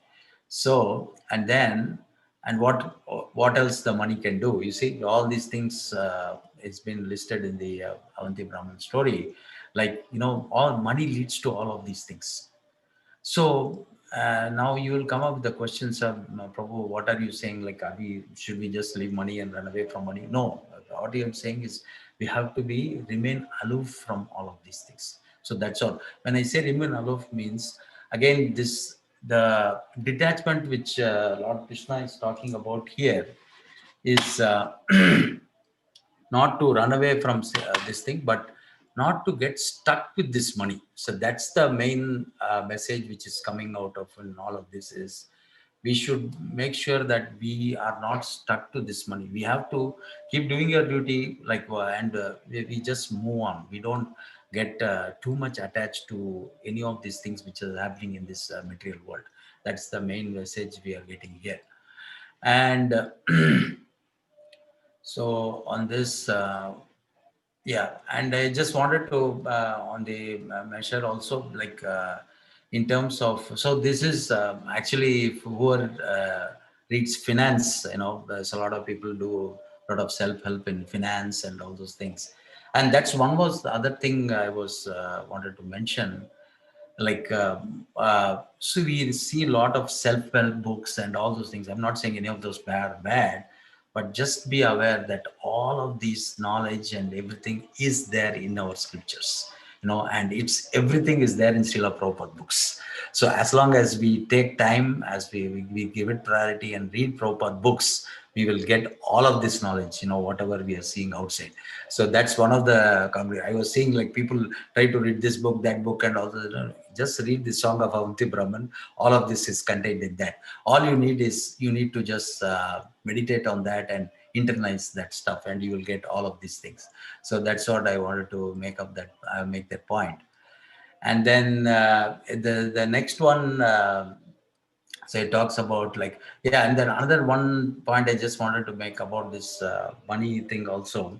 So, and then, and what else the money can do? You see, all these things, it's been listed in the Avanti Brahman story. Like, all money leads to all of these things. So now you will come up with the questions of, Prabhu, what are you saying? Like, should we just leave money and run away from money? No, what I am saying is we have to remain aloof from all of these things. So that's all. When I say remain aloof means, again, the detachment which Lord Krishna is talking about here is not to run away from this thing, but not to get stuck with this money. So that's the main message which is coming out of in all of this is, we should make sure that we are not stuck to this money. We have to keep doing your duty, like, and we just move on. We don't get too much attached to any of these things which are happening in this material world. That's the main message we are getting here. And so on this, yeah, and I just wanted to on the measure also, like, in terms of, so this is actually, whoever reads finance, there's a lot of people do a lot of self-help in finance and all those things. And that's one was the other thing I was wanted to mention, like, so we see a lot of self-help books and all those things. I'm not saying any of those bad, but just be aware that all of these knowledge and everything is there in our scriptures, and it's everything is there in Srila Prabhupada books. So as long as we take time, as we give it priority and read Prabhupada books, we will get all of this knowledge, whatever we are seeing outside. So that's one of the I was seeing, like, people try to read this book, that book, and all the, just read the song of Avanti Brahman. All of this is contained in that. All you need is, you need to just meditate on that and internalize that stuff, and you will get all of these things. So that's what I wanted to make that point. And then the next one, so it talks about, like, yeah. And then another one point I just wanted to make about this money thing also.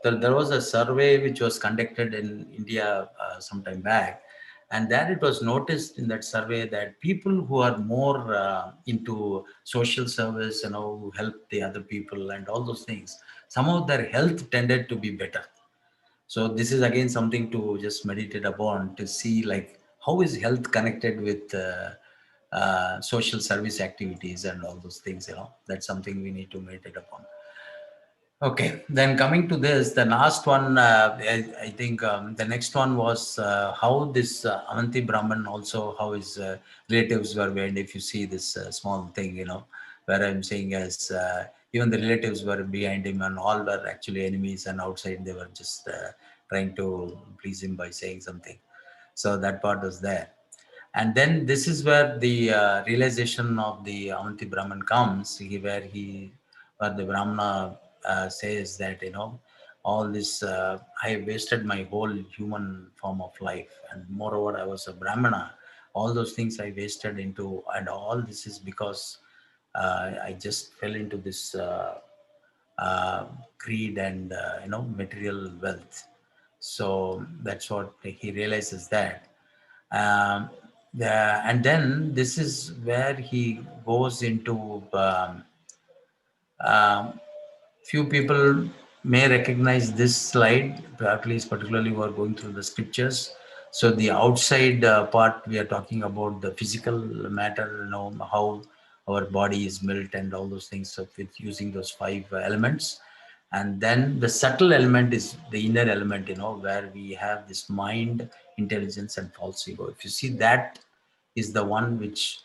There was a survey which was conducted in India some time back, and there it was noticed in that survey that people who are more into social service, who help the other people and all those things, some of their health tended to be better. So this is again something to just meditate upon, to see, like, how is health connected with social service activities and all those things. That's something we need to meditate upon. Okay, then coming to this, the last one, I think the next one was how this Avanti Brahman also, how his relatives were made. If you see this small thing, where I'm saying, as even the relatives were behind him, and all were actually enemies, and outside they were just trying to please him by saying something. So that part was there. And then this is where the realization of the Avanti Brahman comes, where the Brahmana says that, all this, I wasted my whole human form of life, and moreover, I was a Brahmana. All those things I wasted into, and all this is because I just fell into this uh, greed and material wealth. So that's what he realizes that. Um, and then this is where he goes into. Um, Few people may recognize this slide, at least particularly who are going through the scriptures. So the outside part, we are talking about the physical matter, how our body is built and all those things, so with using those five elements. And then the subtle element is the inner element, where we have this mind, intelligence, and false ego. If you see, that is the one which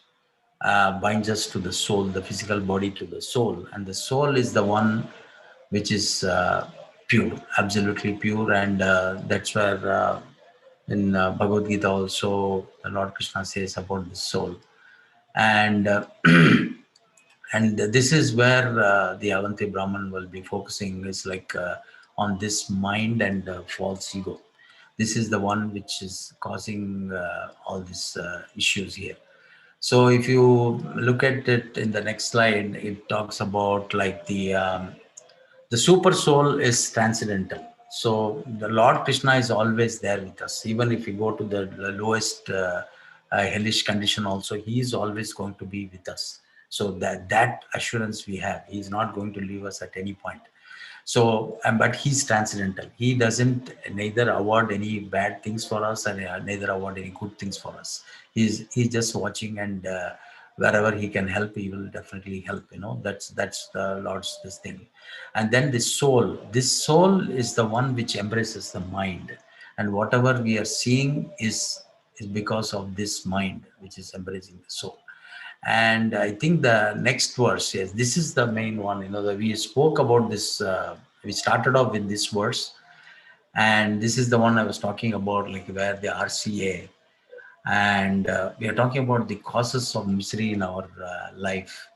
binds us to the soul, the physical body to the soul. And the soul is the one which is pure, absolutely pure. And that's where in Bhagavad Gita also, the Lord Krishna says about the soul. And and this is where the Avanti Brahman will be focusing, is like on this mind and false ego. This is the one which is causing all these issues here. So if you look at it in the next slide, it talks about like the super soul is transcendental. So the Lord Krishna is always there with us. Even if we go to the lowest hellish condition, also He is always going to be with us. So that assurance we have, He is not going to leave us at any point. So but He's transcendental. He doesn't neither award any bad things for us, and neither award any good things for us. He's just watching, and wherever He can help, He will definitely help. That's the Lord's this thing. And then this soul is the one which embraces the mind, and whatever we are seeing is because of this mind which is embracing the soul. And I think the next verse, yes, this is the main one. That we spoke about this. We started off with this verse, and this is the one I was talking about, like where the RCA, and we are talking about the causes of misery in our life.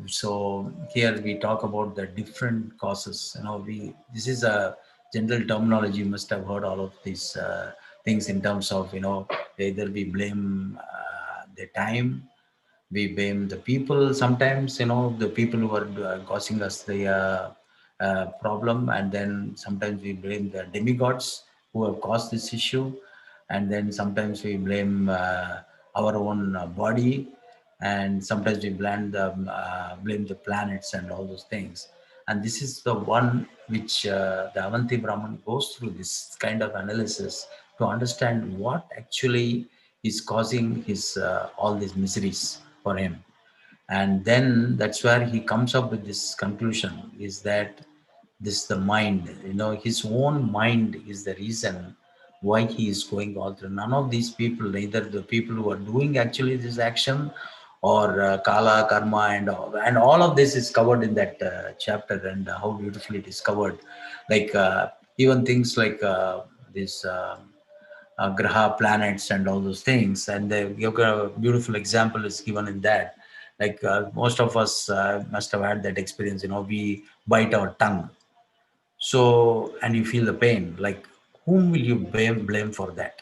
So here we talk about the different causes. We this is a general terminology. You must have heard all of these things in terms of, either we blame the time, we blame the people. Sometimes, the people who are causing us the problem, and then sometimes we blame the demigods who have caused this issue, and then sometimes we blame our own body, and sometimes we blame the planets and all those things. And this is the one which the Avanti Brahman goes through this kind of analysis to understand what actually is causing his all these miseries for him. And then that's where he comes up with this conclusion, is that this the mind, his own mind is the reason why he is going all through. None of these people, neither the people who are doing actually this action, or kala karma, and all of this is covered in that chapter. And how beautifully it is covered, like even things like this graha, planets, and all those things. And a beautiful example is given in that. Like most of us must have had that experience. We bite our tongue, so, and you feel the pain. Like, whom will you blame for that?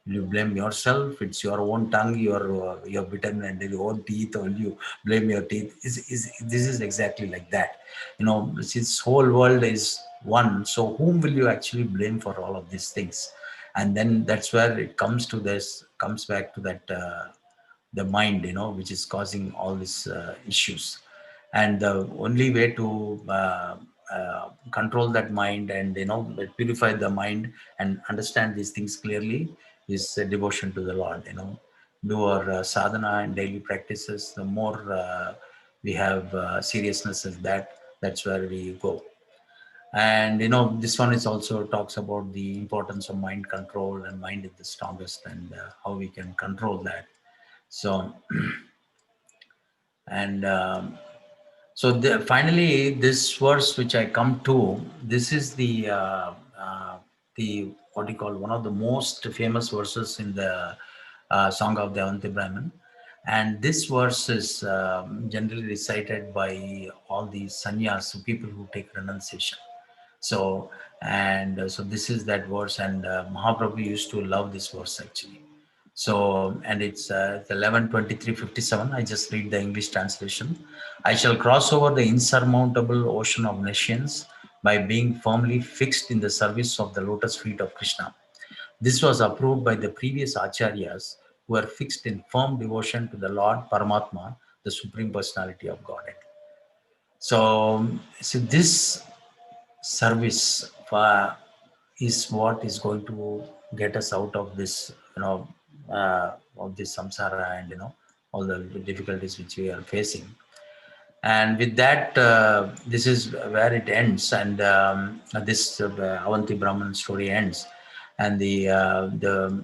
Will you blame yourself? It's your own tongue, your bitten, and your own teeth, or will you blame your teeth? This is exactly like that. Since whole world is one, so whom will you actually blame for all of these things? And then that's where it comes back to that. The mind, which is causing all these issues. And the only way to control that mind, and purify the mind and understand these things clearly, is devotion to the Lord. Do our sadhana and daily practices. The more we have seriousness in that, that's where we go. And this one is also talks about the importance of mind control, and mind is the strongest, and how we can control that. So, and so finally, this verse which I come to, this is the what you call one of the most famous verses in the Song of the Avanti Brahman. And this verse is generally recited by all these sannyas, people who take renunciation. So, and so this is that verse, and Mahaprabhu used to love this verse actually. So, and it's 11:23:57. I just read the English translation. I shall cross over the insurmountable ocean of nations by being firmly fixed in the service of the lotus feet of Krishna. This was approved by the previous acharyas who were fixed in firm devotion to the Lord Paramatma, the Supreme Personality of Godhead. So this service is what is going to get us out of this, of this samsara, and all the difficulties which we are facing. And with that, this is where it ends, and this Avanti Brahman story ends. And the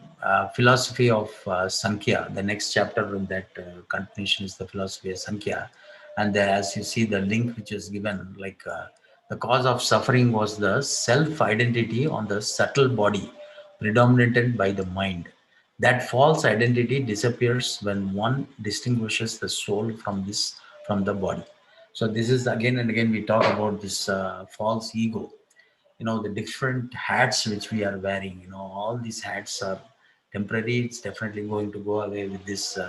philosophy of Sankhya, the next chapter in that continuation is the philosophy of Sankhya. And there, as you see, the link which is given, like the cause of suffering was the self identity on the subtle body, predominated by the mind. That false identity disappears when one distinguishes the soul from the body. So this is again and again we talk about this false ego. The different hats which we are wearing. All these hats are temporary. It's definitely going to go away with this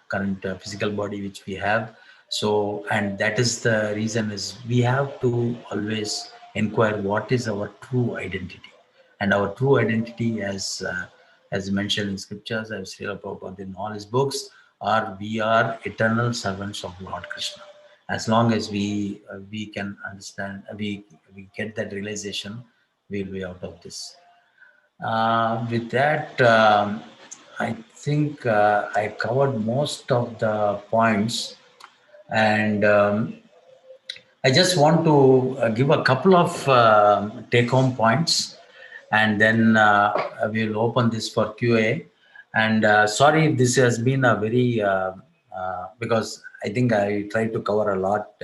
current physical body which we have. So, and that is the reason is we have to always inquire what is our true identity, and our true identity, as mentioned in scriptures, as Srila Prabhupada in all his books, are we are eternal servants of Lord Krishna. As long as we can understand, we get that realization, we'll be out of this. With that, I think I covered most of the points, and I just want to give a couple of take-home points, and then we'll open this for QA. And sorry if this has been a very because I think I tried to cover a lot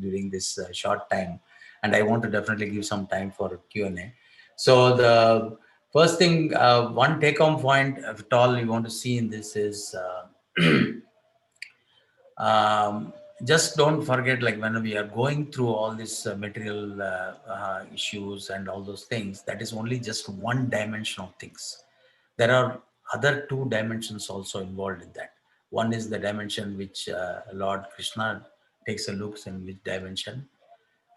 during this short time, and I want to definitely give some time for Q&A. So the first thing, one take-home point, if at all you want to see in this is. Just don't forget, like when we are going through all these material issues and all those things, that is only just one dimension of things. There are other two dimensions also involved in that. One is the dimension which Lord Krishna takes a look in which dimension,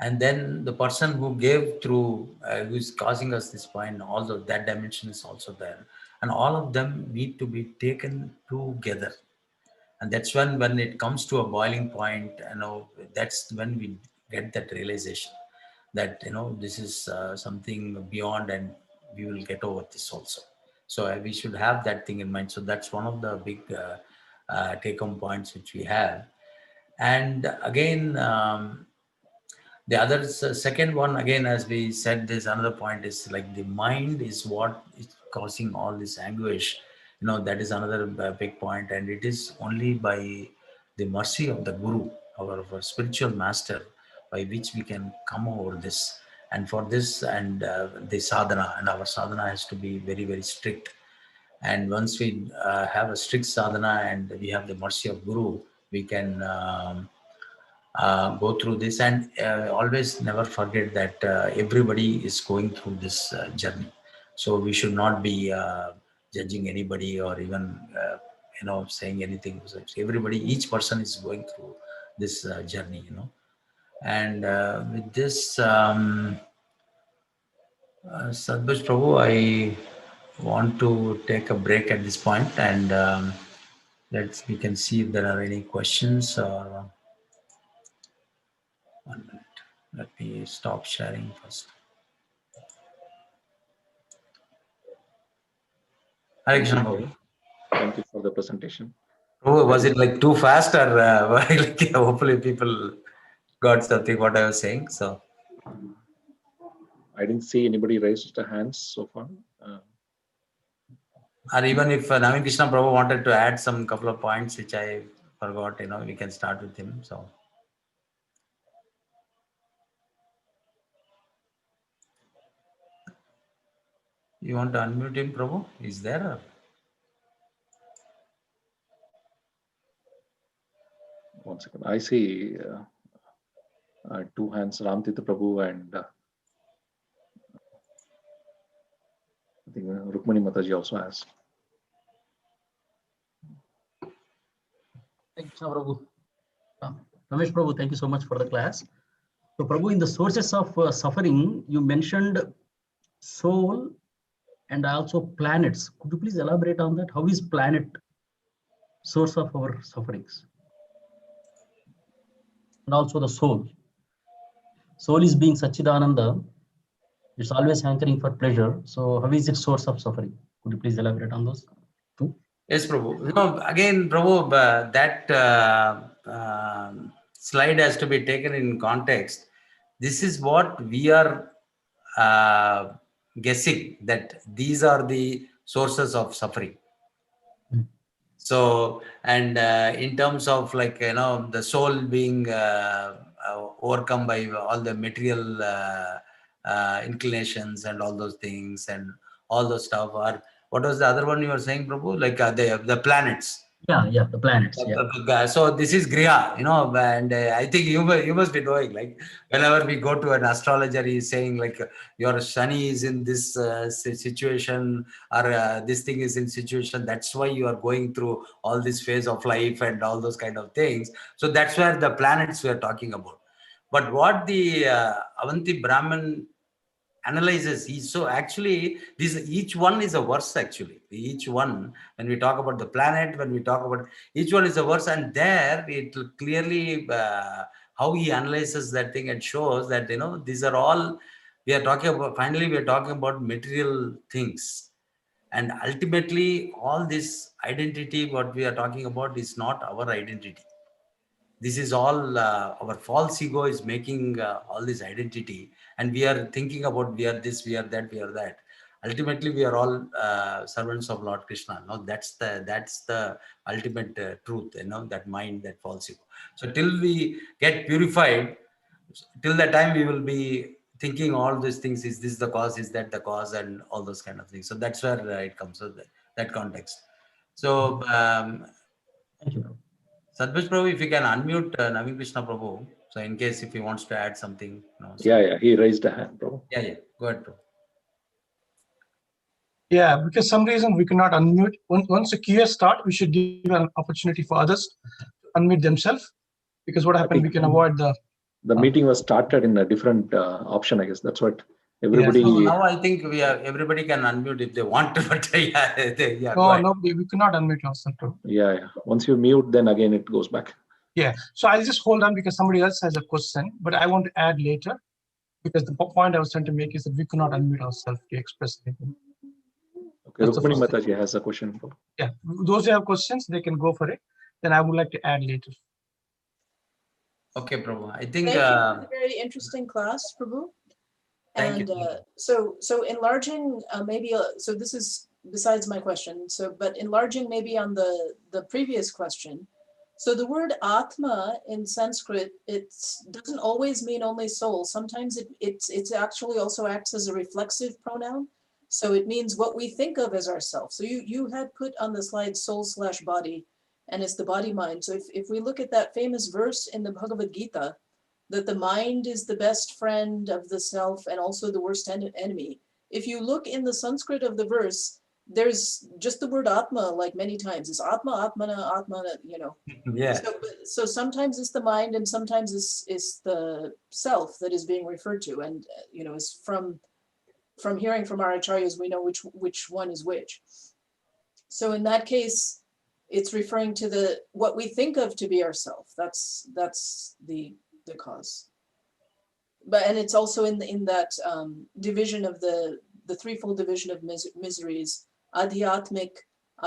and then the person who gave through, who is causing us this point, also that dimension is also there, and all of them need to be taken together. And that's when it comes to a boiling point, that's when we get that realization that this is something beyond, and we will get over this also. So we should have that thing in mind. So that's one of the big take home points which we have. And again, the other second one, again, as we said, this another point is like the mind is what is causing all this anguish. That is another big point, and it is only by the mercy of the guru, our spiritual master, by which we can come over this. And for this, and the sadhana, and our sadhana has to be very very strict. And once we have a strict sadhana and we have the mercy of guru, we can go through this. And always never forget that everybody is going through this journey. So we should not be judging anybody, or even saying anything. So everybody, each person is going through this journey. And with this, Sadhbhuj Prabhu, I want to take a break at this point, and we can see if there are any questions. Or 1 minute. Let me stop sharing first. Hare Thank you Krishna for Prabhu. thank you for the presentation. Prabhu, was Very it like too fast, or like, hopefully people got something what I was saying? So, I didn't see anybody raised their hands so far. Uh, or even if Navin Krishna Prabhu wanted to add some couple of points which I forgot, we can start with him. So, you want to unmute him, Prabhu? Is there? Or? one second. I see two hands, Ramtita Prabhu and I think Rukmani Mataji also has. Thank you, Prabhu. Ramesh Prabhu, thank you so much for the class. So, Prabhu, in the sources of suffering, you mentioned soul and also planets. Could you please elaborate on that? How is planet source of our sufferings? And also the soul. Soul is being Sachidananda. It's always hankering for pleasure. So, how is it source of suffering? Could you please elaborate on those two? Yes, Prabhu. Again, Prabhu, that slide has to be taken in context. This is what we are guessing, that these are the sources of suffering. So, and in terms of the soul being overcome by all the material inclinations and all those things and all those stuff, are what was the other one you were saying, Prabhu? Like the planets. Yeah, the planets. Yeah. So this is Griha, and I think you must be knowing, like whenever we go to an astrologer, he's saying like your Shani is in this situation, or this thing is in situation. That's why you are going through all this phase of life and all those kind of things. So that's where the planets we are talking about. But what the Avanti Brahman analyzes is, so actually each one is a verse. Actually, each one, when we talk about the planet, when we talk about, each one is a verse, and there it will clearly how he analyzes that thing and shows that these are all, we are talking about, finally we are talking about material things, and ultimately all this identity what we are talking about is not our identity. This is all our false ego is making all this identity, and we are thinking about we are this, we are that, we are that. Ultimately we are all servants of Lord Krishna. No, that's the ultimate truth, that mind, that false ego. So till we get purified, till the time we will be thinking all these things, is this the cause, is that the cause, and all those kind of things. So that's where it comes, so that context. So Thank you. Sadhvish Prabhu, if you can unmute Naveen Krishna Prabhu, so in case if he wants to add something. Yeah, he raised a hand, bro. Yeah. Go ahead, Prabhu. Yeah, because some reason we cannot unmute. Once the Q&A start, we should give an opportunity for others to unmute themselves. Because what happened, we can avoid the meeting was started in a different option, I guess. That's what everybody. Yeah, so now I think everybody can unmute if they want to, but no, we cannot unmute ourselves too. Yeah. Once you mute, then again it goes back. Yeah, so I'll just hold on because somebody else has a question, but I want to add later, because the point I was trying to make is that we cannot unmute ourselves to express anything. Okay, Rukmani Mataji has a question. Yeah, those who have questions, they can go for it. Then I would like to add later. Okay, Prabhu. I think thank you for the very interesting class, Prabu. And so enlarging so this is besides my question. So, but enlarging maybe on the previous question. So the word Atma in Sanskrit, it doesn't always mean only soul. Sometimes it's actually also acts as a reflexive pronoun. So it means what we think of as ourself. So you had put on the slide soul/body, and it's the body mind. So if we look at that famous verse in the Bhagavad Gita, that the mind is the best friend of the self and also the worst enemy. If you look in the Sanskrit of the verse, there's just the word Atma like many times. It's Atma, Atmana, Yeah. So sometimes it's the mind and sometimes it's the self that is being referred to. And, it's from hearing from our acharyas, we know which one is which. So in that case, it's referring to what we think of to be ourself. That's the cause. And it's also in that division of the threefold division of miseries: adhyatmic,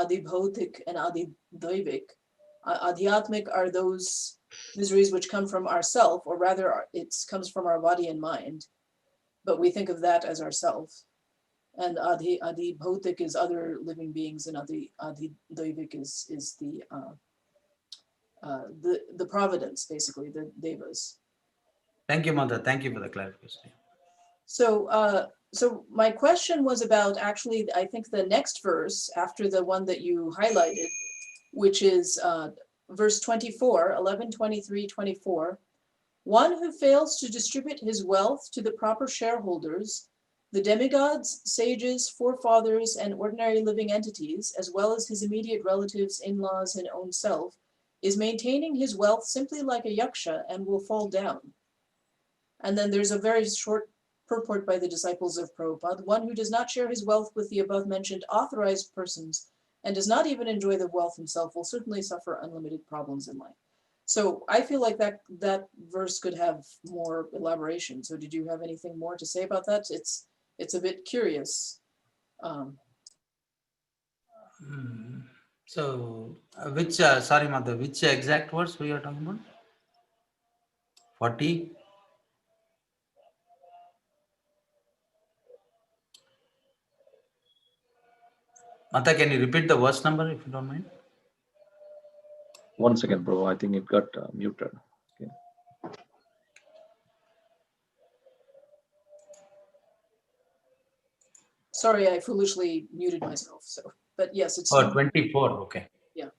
adibhautik, and adidaivik. Adhyatmic are those miseries which come from ourself, or rather it comes from our body and mind, but we think of that as ourself. And adibhautik is other living beings, and adidaivik is the providence, basically, the devas. Thank you, Mother. Thank you for the clarification. So my question was about, actually, I think the next verse after the one that you highlighted, which is verse 24, 11, 23, 24. One who fails to distribute his wealth to the proper shareholders, the demigods, sages, forefathers, and ordinary living entities, as well as his immediate relatives, in-laws, and own self, is maintaining his wealth simply like a yaksha and will fall down. And then there's a very short purport by the disciples of Prabhupada. One who does not share his wealth with the above mentioned authorized persons and does not even enjoy the wealth himself will certainly suffer unlimited problems in life. So I feel like that verse could have more elaboration. So did you have anything more to say about that? It's a bit curious. So, which, sorry, Mother, which exact words we are talking about? 40? Mata, can you repeat the verse number if you don't mind? One second, bro. I think it got muted. Okay. Sorry, I foolishly muted myself. So, but yes, it's 24. Okay. Yeah.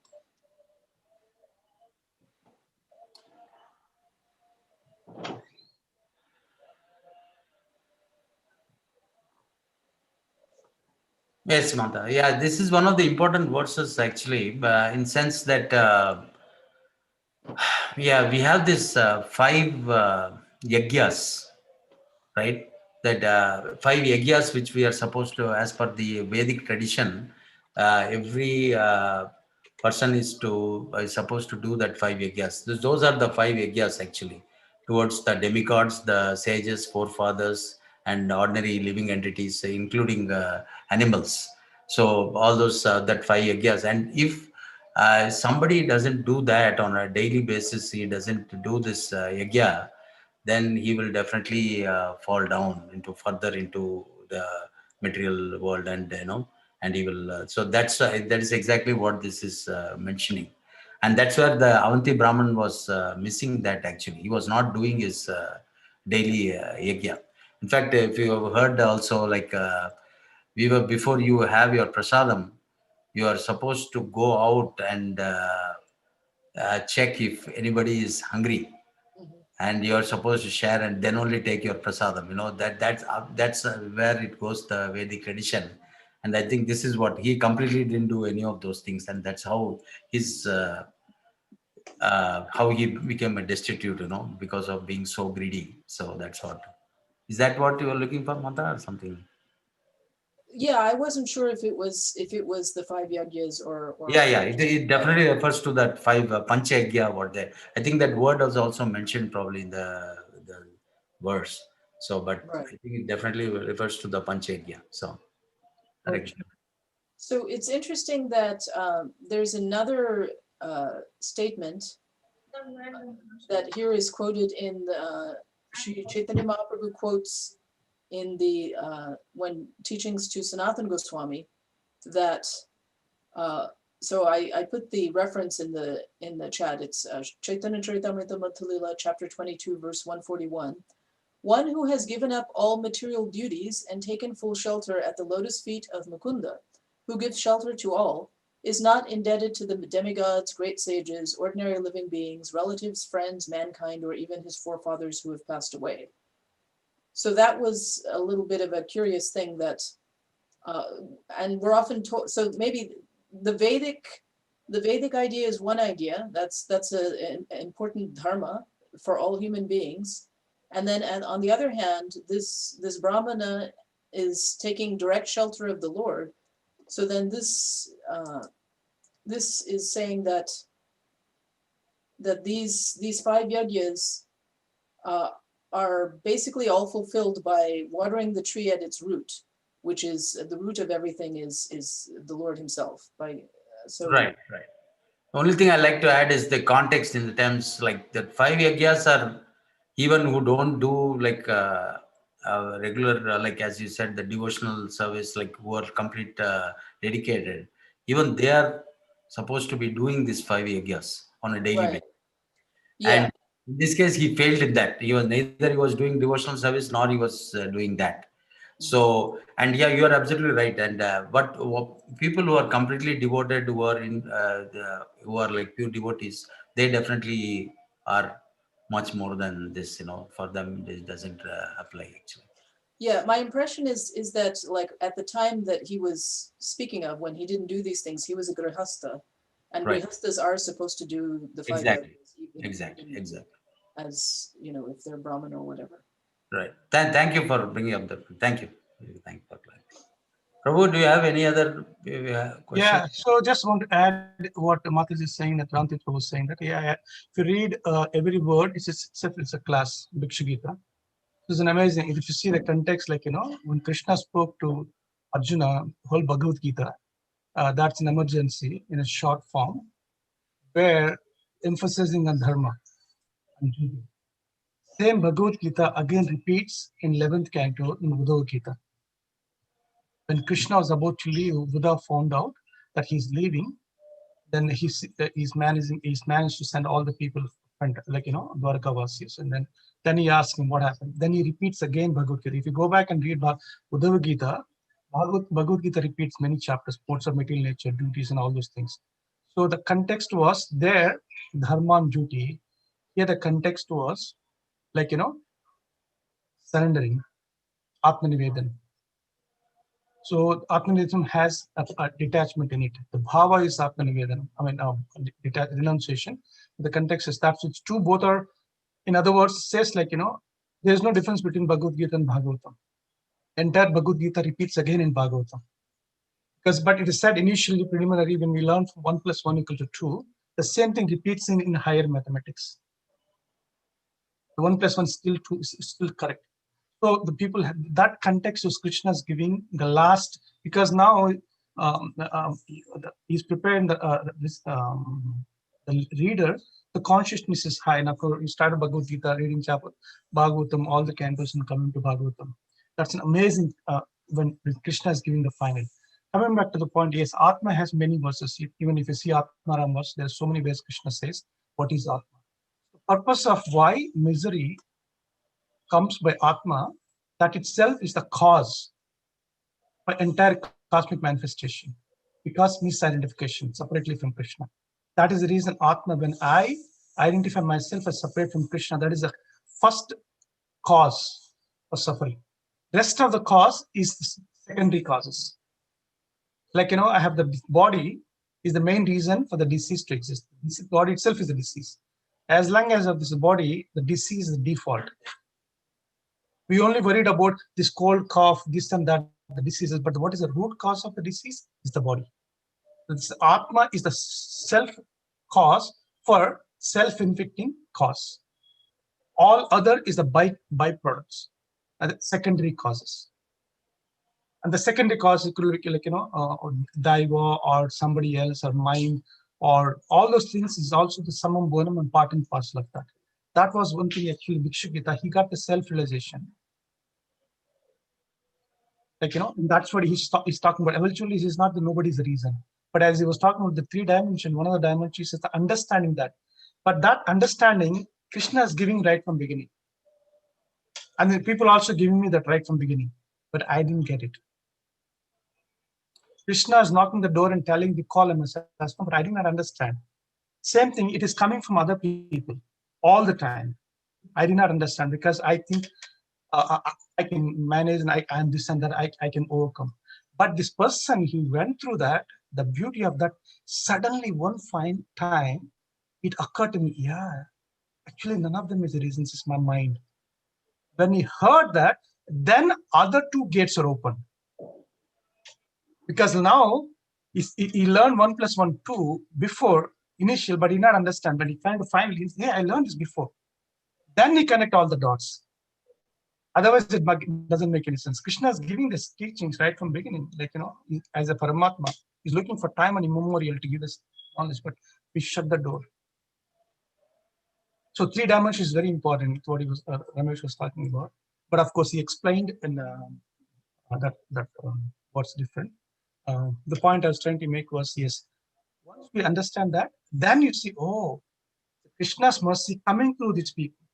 Yes, Mata. Yeah, this is one of the important verses actually, in sense that yeah, we have this 5 yagyas, right? That 5 yagyas which we are supposed to, as per the Vedic tradition, every person is supposed to do that 5 yagyas. Those are the 5 yagyas actually, towards the demigods, the sages, forefathers, and ordinary living entities, including animals. So all those that 5 yagyas, and if somebody doesn't do that on a daily basis, he doesn't do this yagya, then he will definitely fall down further into the material world, and and he will. So that is exactly what this is mentioning, and that's where the Avanti Brahman was missing. That actually he was not doing his daily yagya. In fact, if you have heard also, like we were before you have your prasadam, you are supposed to go out and check if anybody is hungry, and you're supposed to share and then only take your prasadam. That's where it goes, the Vedic tradition. And I think this is what he completely didn't do any of those things, and that's how he became a destitute, because of being so greedy. So that's what. Is that what you were looking for, Mata, or something? Yeah, I wasn't sure if it was the 5 yagyas or Yeah. It definitely refers to that 5 panchagya. I think that word was also mentioned probably in the verse. So, but Right. I think it definitely refers to the panchagya. So, Okay. So it's interesting that there's another statement that here is quoted in the Sri Chaitanya Mahaprabhu quotes in the when teachings to Sanatana Goswami, that so I put the reference in the chat. It's Chaitanya Charitamrita Matulila, chapter 22, verse 141. One who has given up all material duties and taken full shelter at the lotus feet of Mukunda, who gives shelter to all, is not indebted to the demigods, great sages, ordinary living beings, relatives, friends, mankind, or even his forefathers who have passed away. So that was a little bit of a curious thing that, and we're often told, so maybe the Vedic idea is one idea, that's an important dharma for all human beings. And then on the other hand, this Brahmana is taking direct shelter of the Lord. So then this is saying that these 5 yagyas are basically all fulfilled by watering the tree at its root, which is the root of everything is the Lord himself. Right. Only thing I like to add is the context in the terms, like the 5 yagyas are even who don't do like regular, like as you said, the devotional service, like who are complete dedicated, even they are supposed to be doing this 5 yagyas on a daily basis. Yeah. And in this case, he failed in that. Neither he was doing devotional service nor he was doing that. So, and yeah, you are absolutely right. And what people who are completely devoted, who are who are like pure devotees, they definitely are much more than this. For them, this doesn't apply actually. Yeah, my impression is that like at the time that he was speaking of, when he didn't do these things, he was a grihastha, and Right. grihasthas are supposed to do the five Exactly. yajnas, even Exactly. Exactly. as if they're Brahmin or whatever. Right. Thank you for bringing up that. Thank you. Thank you for clarity. Prabhu, do you have any other question? Yeah, so just want to add what Mataji is saying, that Rantit was saying that, yeah, if you read every word, it's a class, Bhikshu Gita. It's an amazing, if you see the context, like, when Krishna spoke to Arjuna, whole Bhagavad Gita, that's an emergency in a short form, where emphasizing on dharma and duty. Same Bhagavad Gita again repeats in 11th canto in Uddhava Gita. When Krishna was about to leave, Buddha found out that he's leaving. Then he's managed to send all the people, like Dwarka Vasis, and then he asks him what happened. Then he repeats again Bhagavad Gita. If you go back and read Uddhava Gita, Bhagavad Gita repeats many chapters, sports of material nature, duties, and all those things. So the context was there, dharma and duty. Here the context was like surrendering, Atmanivedan. So Atmanivedam has a detachment in it. The bhava is Atmanivedam. I mean, renunciation. The context is that it's two, both are, in other words, says like, there's no difference between Bhagavad Gita and Bhagavatam. Entire Bhagavad Gita repeats again in Bhagavatam. But it is said initially, preliminary, when we learn from 1 + 1 = 2, the same thing repeats in higher mathematics. The 1 + 1 is still correct. So the people have that context was Krishna's giving the last, because now he's preparing the reader. The consciousness is high. Now you started Bhagavad Gita, reading chapter Bhagavatam, all the cantos, and coming to Bhagavatam. That's an amazing when Krishna is giving the final. Coming back to the point, yes, Atma has many verses. Even if you see Atma Ram verse, there are so many ways Krishna says what is Atma. The purpose of why misery comes by Atma, that itself is the cause for entire cosmic manifestation, because misidentification separately from Krishna. That is the reason Atma, when I identify myself as separate from Krishna, that is the first cause of suffering. Rest of the cause is secondary causes. Like, I have the body is the main reason for the disease to exist. The body itself is a disease. As long as of this body, the disease is the default. We only worried about this cold, cough, this and that, the diseases. But what is the root cause of the disease? Is the body. This Atma is the self cause for self-inflicting cause. All other is the byproducts and the secondary causes. And the secondary cause could be like, Daiva or somebody else or mind or all those things is also the summum bonum and part and parcel of that. That was one thing actually Bhikshu Gita, he got the self-realization. Like, that's what he's talking about. Eventually, he's not the nobody's reason. But as he was talking about the 3 dimension, one of the dimensions is the understanding that. But that understanding, Krishna is giving right from beginning. And then people also giving me that right from beginning. But I didn't get it. Krishna is knocking the door and telling the call him as husband, but I did not understand. Same thing, it is coming from other people all the time. I did not understand because I think I can manage and I'm this and that, I can overcome. But this person, he went through that, the beauty of that, suddenly one fine time, it occurred to me, yeah, actually none of them is the reasons, it's my mind. When he heard that, then other 2 gates are open. Because now he learned 1 + 1, 2 before initial, but he did not understand. But he finally, yeah, I learned this before. Then he connect all the dots. Otherwise, it doesn't make any sense. Krishna is giving these teachings right from beginning. Like, as a Paramatma, he's looking for time and immemorial to give us knowledge, but we shut the door. So 3 dimensions is very important. What Ramesh was talking about. But of course, he explained in that what's different. The point I was trying to make was, yes, once we understand that, then you see, oh, Krishna's mercy coming through these people.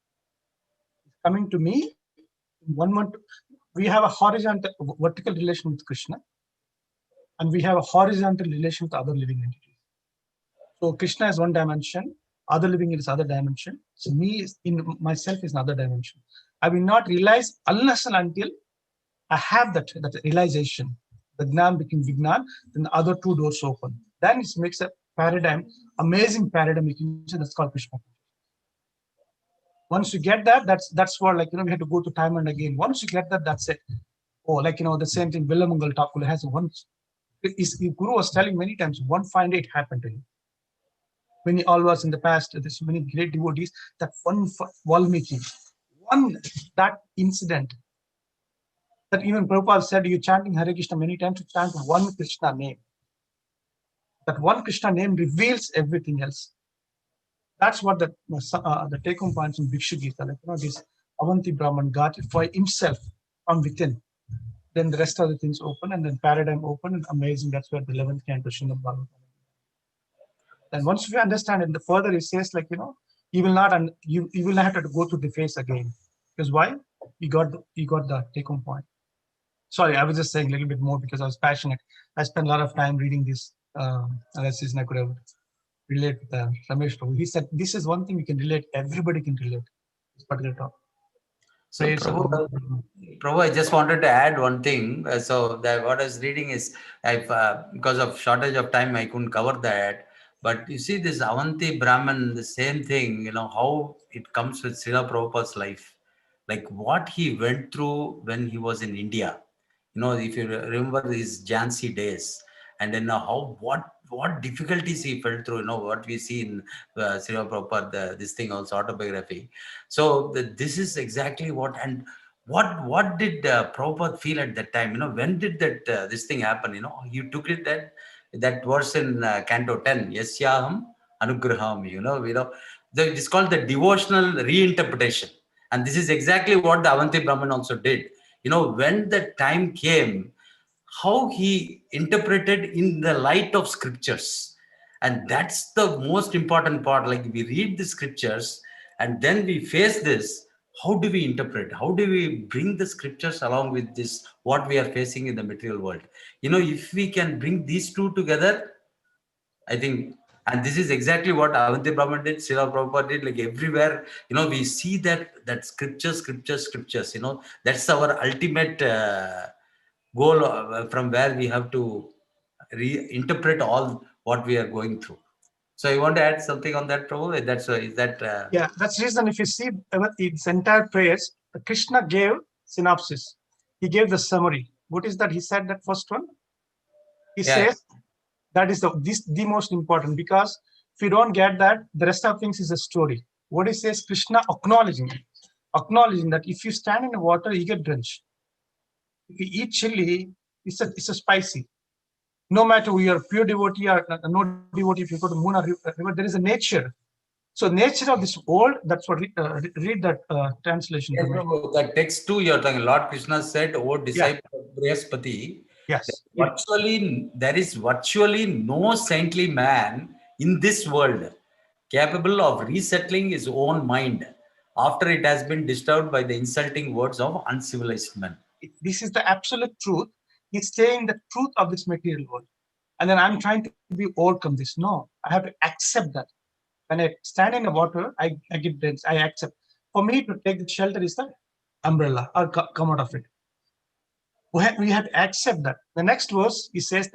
It's coming to me in 1 month. we have a horizontal, vertical relation with Krishna, and we have a horizontal relation with other living entities. So Krishna is one dimension, other living is other dimension. So me is in myself is another dimension. I will not realize unless and until I have that realization. The Gnan became Vignan, then the other two doors open. Then it makes a paradigm, amazing paradigm. You can say that's called Krishna. Once you get that, that's what, like, we have to go to time and again. Once you get that, that's it. Oh, like, the same thing. Villamangal Thakur has one. His Guru was telling many times, one fine day it happened to him. Many always in the past, there's many great devotees, that one Valmiki, that incident, that even Prabhupada said, you chanting Hare Krishna many times, to chant one Krishna name. That one Krishna name reveals everything else. That's what the take-home points in Bhikshu Gita, like, this Avanti Brahman got it for himself from within. Then the rest of the things open, and then paradigm open, and amazing. That's where the 11th canto Srimad Bhagavatam. And once we understand it, the further it says, like, you will not, and you will not have to go through the phase again. Because why? You got the take-home point. Sorry, I was just saying a little bit more because I was passionate. I spent a lot of time reading this analysis, and I could have relate with Ramesh Prabhu. He said, this is one thing we can relate. Everybody can relate this particular topic. So Prabhu, I just wanted to add one thing. So that what I was reading is, because of shortage of time, I couldn't cover that. But you see, this Avanti Brahman, the same thing, how it comes with Srila Prabhupada's life. Like what he went through when he was in India. If you remember his Jhansi days, and then what difficulties he felt through, what we see in Srila Prabhupada, this thing also, autobiography. So this is exactly what, and what did Prabhupada feel at that time? When did that this thing happen? You took it that verse in Canto 10, Yasyaham Anugraham, it's called the devotional reinterpretation. And this is exactly what the Avanti Brahman also did. When the time came, how he interpreted in the light of scriptures. And that's the most important part. Like we read the scriptures and then we face this. How do we interpret? How do we bring the scriptures along with this, what we are facing in the material world? If we can bring these two together, I think, and this is exactly what Avanti Brahman did, Srila Prabhupada did, like everywhere, we see that scriptures, that's our ultimate goal from where we have to reinterpret all what we are going through. So you want to add something on that, Prabhu? Yeah, that's the reason. If you see its entire prayers, Krishna gave synopsis. He gave the summary. What is that? He said that first one. He says that is the most important, because if you don't get that, the rest of things is a story. What he says, Krishna acknowledging that if you stand in the water, you get drenched. If you eat chili, it's a spicy. No matter who you are, pure devotee or no devotee, if you go to moon or river, there is a nature. So nature of this world, that's what read that translation. Yes, the text too, you're talking. Lord Krishna said, "O disciple of Brihaspati, yes, there is virtually no saintly man in this world capable of resettling his own mind after it has been disturbed by the insulting words of uncivilized men." This is the absolute truth. He's saying the truth of this material world. And then I'm trying to overcome this. No, I have to accept that. When I stand in the water, I get drenched. I accept. For me to take the shelter is the umbrella or come out of it. We have to accept that. The next verse, he says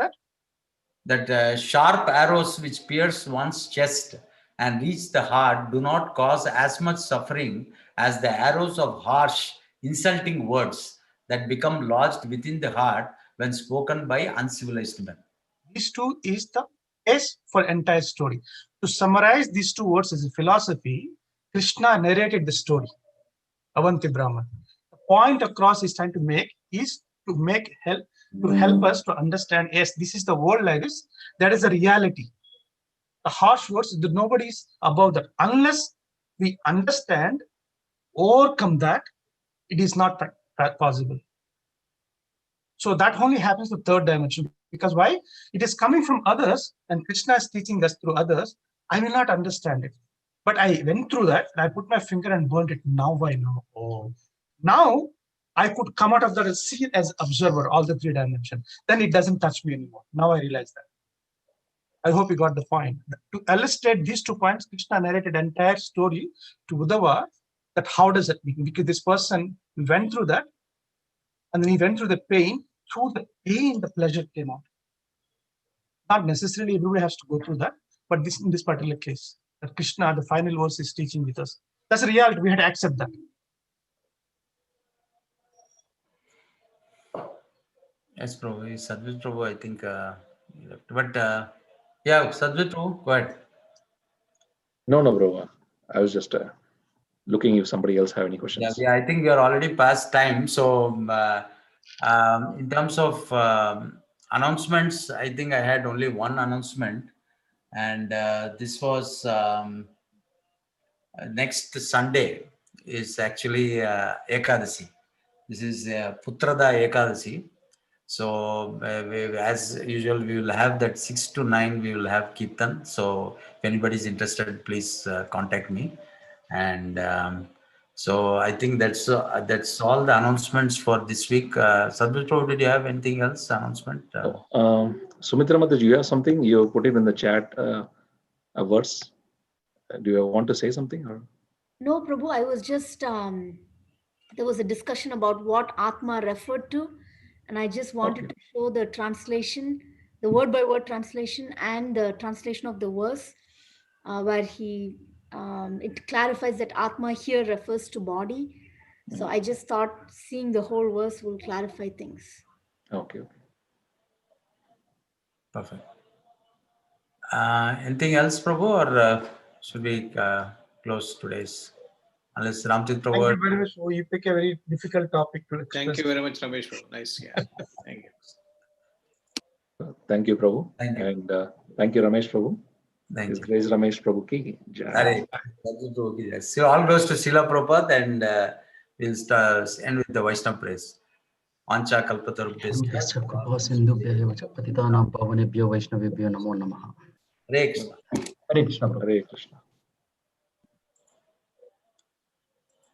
that sharp arrows which pierce one's chest and reach the heart do not cause as much suffering as the arrows of harsh, insulting words that become lodged within the heart when spoken by uncivilized men. These two is the S for entire story. To summarize these two words as a philosophy, Krishna narrated the story, Avanti Brahman. The point across is trying to make is to help us to understand, yes, this is the world like this. That is the reality. The harsh words, nobody is above that. Unless we understand, overcome that, it is not possible. So that only happens to third dimension. Because why? It is coming from others, and Krishna is teaching us through others. I will not understand it. But I went through that, and I put my finger and burned it. Now I know. Oh. Now I could come out of that and see it as observer, all the 3 dimensions. Then it doesn't touch me anymore. Now I realize that. I hope you got the point. To illustrate these 2 points, Krishna narrated an entire story to Uddhava that how does it begin? Because this person went through that, and then he went through the pain. Through the pain, the pleasure came out. Not necessarily everybody has to go through that, but in this particular case, that Krishna, the final verse, is teaching with us. That's a reality. We had to accept that. Yes, Prabhu. Sadhvit Prabhu, I think he left. But yeah, Sadhvit Prabhu, go ahead. No, bro. I was just looking if somebody else have any questions. Yeah, I think we are already past time. So in terms of announcements, I think I had only one announcement, and this was next Sunday is actually Ekadasi. This is Putrada Ekadasi. So as usual, we will have that 6 to 9. We will have Kirtan. So if anybody is interested, please contact me. And so I think that's all the announcements for this week. Sadhvit Prabhu, did you have anything else announcement? Sumitra Mata, do you have something? You put it in the chat, a verse. Do you want to say something? Or? No, Prabhu, I was just, there was a discussion about what Atma referred to, and I just wanted to show the translation, the word by word translation, and the translation of the verse, where it clarifies that Atma here refers to body. So I just thought seeing the whole verse will clarify things. Okay. Perfect. Anything else, Prabhu, or should we close today's? Unless Ramchit Prabhu. Thank you very much. You pick a very difficult topic to express. Thank you very much, Ramesh. Nice. Yeah. Thank you. Thank you, Prabhu. Thank you. And thank you, Ramesh Prabhu. Thank His you. grace Ramesh Prabhu ki jai. So all goes to Srila Prabhupada, and we'll start end with the Vaishnava praise. Ancha kalpatarubhyascha. पतितानां पावनेभ्यो वैष्णवेभ्यो नमो नमः. Hare Krishna. Hare Krishna, Prabhu. Hare Krishna.